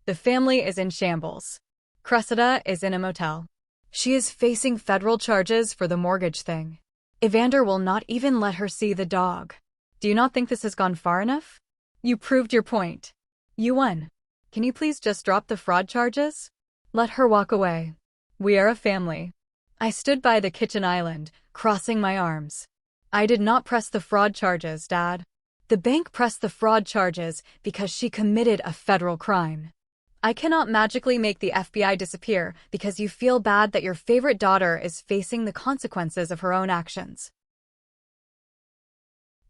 The family is in shambles. Cressida is in a motel. She is facing federal charges for the mortgage thing. Evander will not even let her see the dog. Do you not think this has gone far enough? You proved your point. You won. Can you please just drop the fraud charges? Let her walk away. We are a family. I stood by the kitchen island, crossing my arms. I did not press the fraud charges, Dad. The bank pressed the fraud charges because she committed a federal crime. I cannot magically make the FBI disappear because you feel bad that your favorite daughter is facing the consequences of her own actions.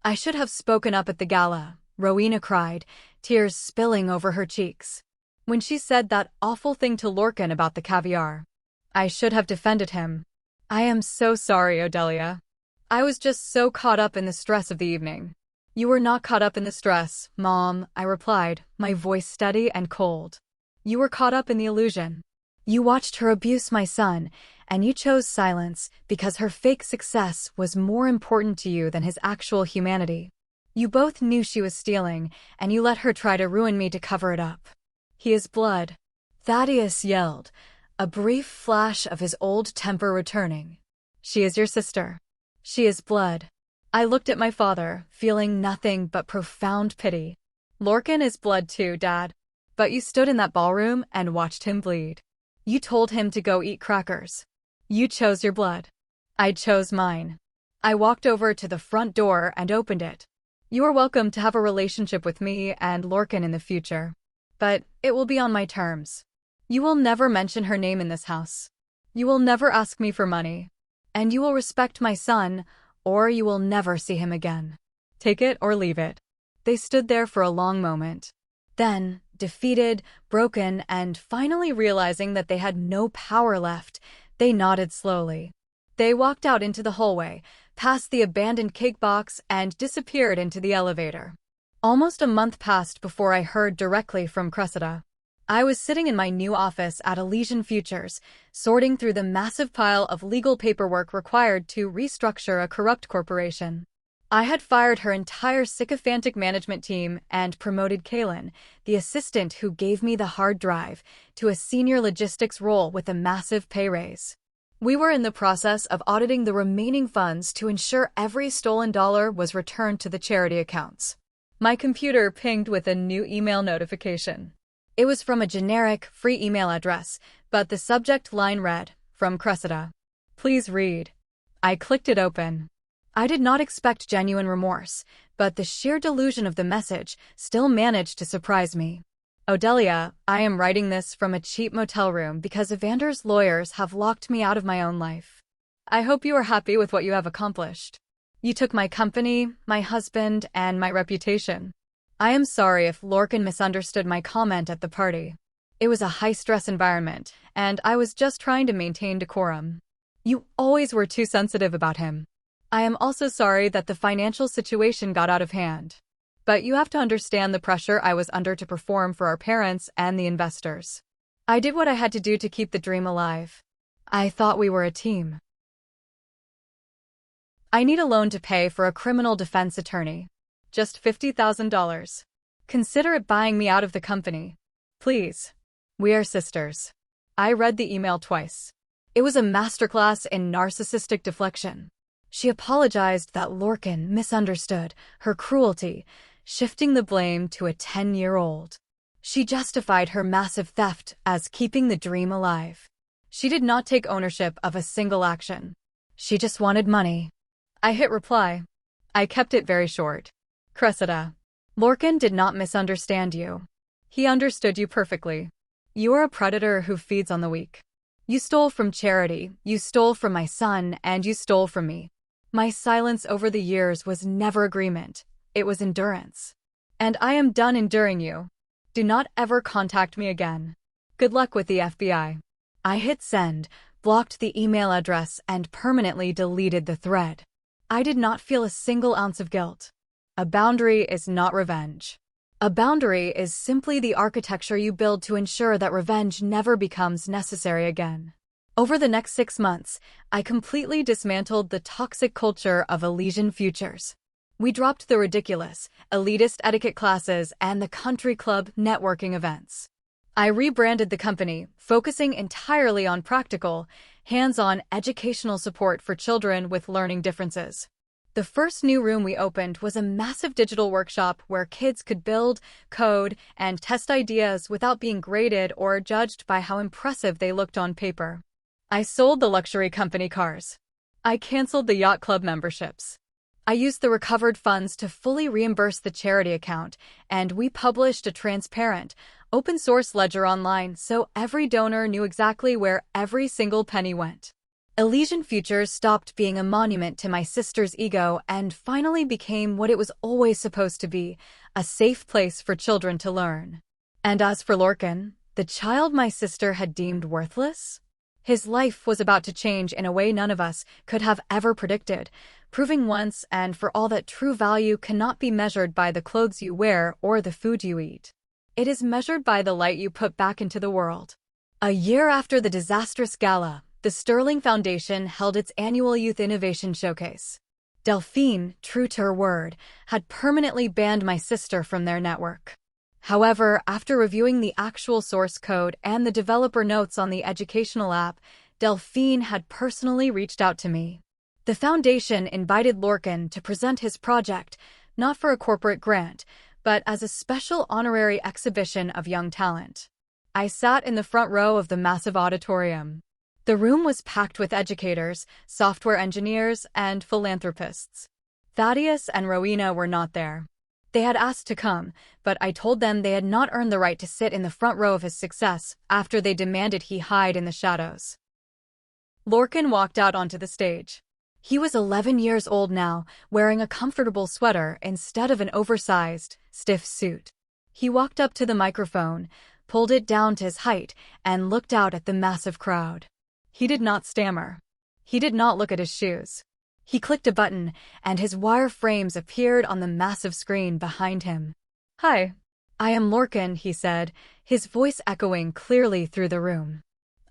I should have spoken up at the gala, Rowena cried, tears spilling over her cheeks. When she said that awful thing to Lorcan about the caviar. I should have defended him. I am so sorry, Odelia. I was just so caught up in the stress of the evening. You were not caught up in the stress, Mom, I replied, my voice steady and cold. You were caught up in the illusion. You watched her abuse my son, and you chose silence because her fake success was more important to you than his actual humanity. You both knew she was stealing, and you let her try to ruin me to cover it up. He is blood. Thaddeus yelled, a brief flash of his old temper returning. She is your sister. She is blood. I looked at my father, feeling nothing but profound pity. Lorcan is blood too, Dad. But you stood in that ballroom and watched him bleed. You told him to go eat crackers. You chose your blood. I chose mine. I walked over to the front door and opened it. You are welcome to have a relationship with me and Lorcan in the future. But it will be on my terms. You will never mention her name in this house. You will never ask me for money. And you will respect my son, or you will never see him again. Take it or leave it. They stood there for a long moment. Then, defeated, broken, and finally realizing that they had no power left, they nodded slowly. They walked out into the hallway, past the abandoned cake box, and disappeared into the elevator. Almost a month passed before I heard directly from Cressida. I was sitting in my new office at Elysian Futures, sorting through the massive pile of legal paperwork required to restructure a corrupt corporation. I had fired her entire sycophantic management team and promoted Kaylin, the assistant who gave me the hard drive, to a senior logistics role with a massive pay raise. We were in the process of auditing the remaining funds to ensure every stolen dollar was returned to the charity accounts. My computer pinged with a new email notification. It was from a generic, free email address, but the subject line read, "From Cressida. Please read." I clicked it open. I did not expect genuine remorse, but the sheer delusion of the message still managed to surprise me. Odelia, I am writing this from a cheap motel room because Evander's lawyers have locked me out of my own life. I hope you are happy with what you have accomplished. You took my company, my husband, and my reputation. I am sorry if Lorcan misunderstood my comment at the party. It was a high-stress environment, and I was just trying to maintain decorum. You always were too sensitive about him. I am also sorry that the financial situation got out of hand. But you have to understand the pressure I was under to perform for our parents and the investors. I did what I had to do to keep the dream alive. I thought we were a team. I need a loan to pay for a criminal defense attorney. Just $50,000. Consider it buying me out of the company. Please. We are sisters. I read the email twice. It was a masterclass in narcissistic deflection. She apologized that Lorcan misunderstood her cruelty, shifting the blame to a 10-year-old. She justified her massive theft as keeping the dream alive. She did not take ownership of a single action. She just wanted money. I hit reply. I kept it very short. Cressida. Lorcan did not misunderstand you. He understood you perfectly. You are a predator who feeds on the weak. You stole from charity, you stole from my son, and you stole from me. My silence over the years was never agreement, it was endurance. And I am done enduring you. Do not ever contact me again. Good luck with the FBI. I hit send, blocked the email address, and permanently deleted the thread. I did not feel a single ounce of guilt. A boundary is not revenge. A boundary is simply the architecture you build to ensure that revenge never becomes necessary again. Over the next 6 months, I completely dismantled the toxic culture of Elysian Futures. We dropped the ridiculous, elitist etiquette classes and the country club networking events. I rebranded the company, focusing entirely on practical, hands-on educational support for children with learning differences. The first new room we opened was a massive digital workshop where kids could build, code, and test ideas without being graded or judged by how impressive they looked on paper. I sold the luxury company cars. I canceled the yacht club memberships. I used the recovered funds to fully reimburse the charity account, and we published a transparent, open-source ledger online so every donor knew exactly where every single penny went. Elysian Futures stopped being a monument to my sister's ego and finally became what it was always supposed to be, a safe place for children to learn. And as for Lorcan, the child my sister had deemed worthless, his life was about to change in a way none of us could have ever predicted, proving once and for all that true value cannot be measured by the clothes you wear or the food you eat. It is measured by the light you put back into the world. A year after the disastrous Gala, the Sterling Foundation held its annual Youth Innovation Showcase. Delphine, true to her word, had permanently banned my sister from their network. However, after reviewing the actual source code and the developer notes on the educational app, Delphine had personally reached out to me. The foundation invited Lorcan to present his project, not for a corporate grant, but as a special honorary exhibition of young talent. I sat in the front row of the massive auditorium. The room was packed with educators, software engineers, and philanthropists. Thaddeus and Rowena were not there. They had asked to come, but I told them they had not earned the right to sit in the front row of his success after they demanded he hide in the shadows. Lorcan walked out onto the stage. He was 11 years old now, wearing a comfortable sweater instead of an oversized, stiff suit. He walked up to the microphone, pulled it down to his height, and looked out at the massive crowd. He did not stammer. He did not look at his shoes. He clicked a button, and his wire frames appeared on the massive screen behind him. "Hi. I am Lorcan," he said, his voice echoing clearly through the room.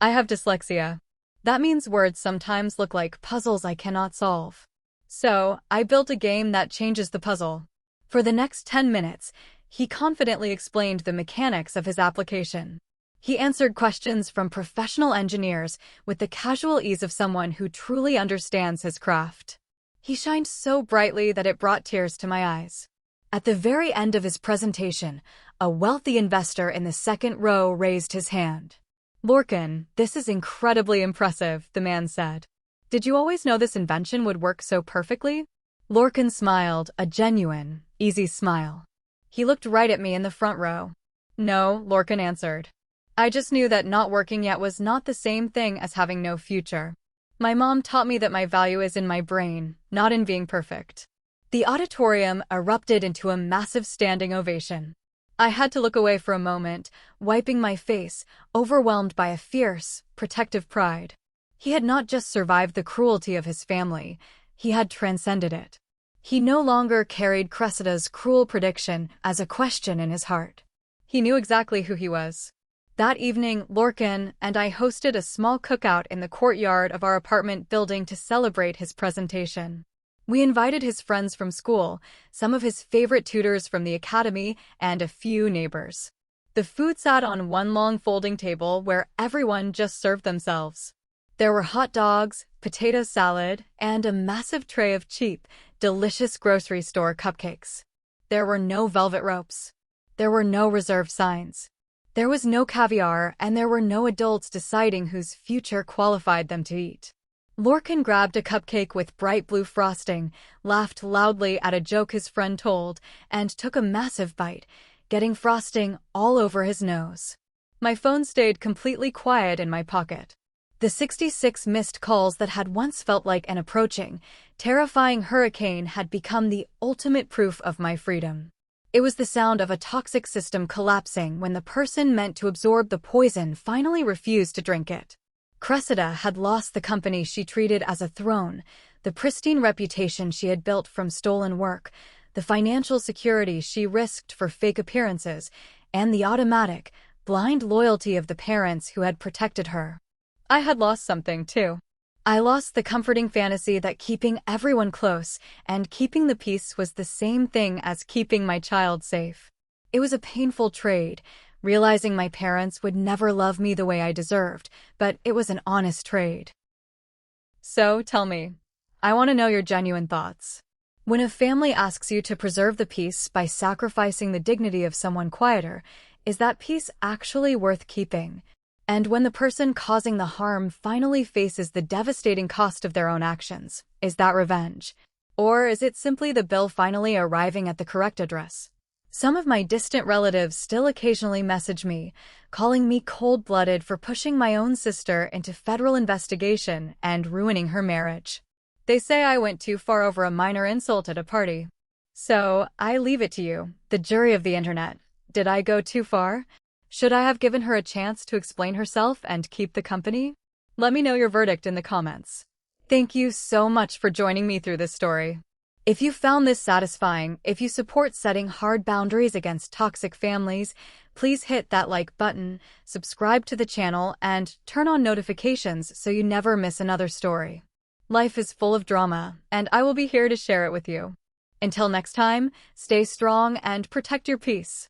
"I have dyslexia. That means words sometimes look like puzzles I cannot solve. So, I built a game that changes the puzzle." For the next 10 minutes, he confidently explained the mechanics of his application. He answered questions from professional engineers with the casual ease of someone who truly understands his craft. He shined so brightly that it brought tears to my eyes. At the very end of his presentation, a wealthy investor in the second row raised his hand. "Lorcan, this is incredibly impressive," the man said. "Did you always know this invention would work so perfectly?" Lorcan smiled, a genuine, easy smile. He looked right at me in the front row. "No," Lorcan answered. "I just knew that not working yet was not the same thing as having no future. My mom taught me that my value is in my brain, not in being perfect." The auditorium erupted into a massive standing ovation. I had to look away for a moment, wiping my face, overwhelmed by a fierce, protective pride. He had not just survived the cruelty of his family, he had transcended it. He no longer carried Cressida's cruel prediction as a question in his heart. He knew exactly who he was. That evening, Lorcan and I hosted a small cookout in the courtyard of our apartment building to celebrate his presentation. We invited his friends from school, some of his favorite tutors from the academy, and a few neighbors. The food sat on one long folding table where everyone just served themselves. There were hot dogs, potato salad, and a massive tray of cheap, delicious grocery store cupcakes. There were no velvet ropes. There were no reserved signs. There was no caviar, and there were no adults deciding whose future qualified them to eat. Lorcan grabbed a cupcake with bright blue frosting, laughed loudly at a joke his friend told, and took a massive bite, getting frosting all over his nose. My phone stayed completely quiet in my pocket. The 66 missed calls that had once felt like an approaching, terrifying hurricane had become the ultimate proof of my freedom. It was the sound of a toxic system collapsing when the person meant to absorb the poison finally refused to drink it. Cressida had lost the company she treated as a throne, the pristine reputation she had built from stolen work, the financial security she risked for fake appearances, and the automatic, blind loyalty of the parents who had protected her. I had lost something, too. I lost the comforting fantasy that keeping everyone close and keeping the peace was the same thing as keeping my child safe. It was a painful trade, realizing my parents would never love me the way I deserved, but it was an honest trade. So, tell me. I want to know your genuine thoughts. When a family asks you to preserve the peace by sacrificing the dignity of someone quieter, is that peace actually worth keeping? And when the person causing the harm finally faces the devastating cost of their own actions, is that revenge? Or is it simply the bill finally arriving at the correct address? Some of my distant relatives still occasionally message me, calling me cold-blooded for pushing my own sister into federal investigation and ruining her marriage. They say I went too far over a minor insult at a party. So, I leave it to you, the jury of the internet. Did I go too far? Should I have given her a chance to explain herself and keep the company? Let me know your verdict in the comments. Thank you so much for joining me through this story. If you found this satisfying, if you support setting hard boundaries against toxic families, please hit that like button, subscribe to the channel, and turn on notifications so you never miss another story. Life is full of drama, and I will be here to share it with you. Until next time, stay strong and protect your peace.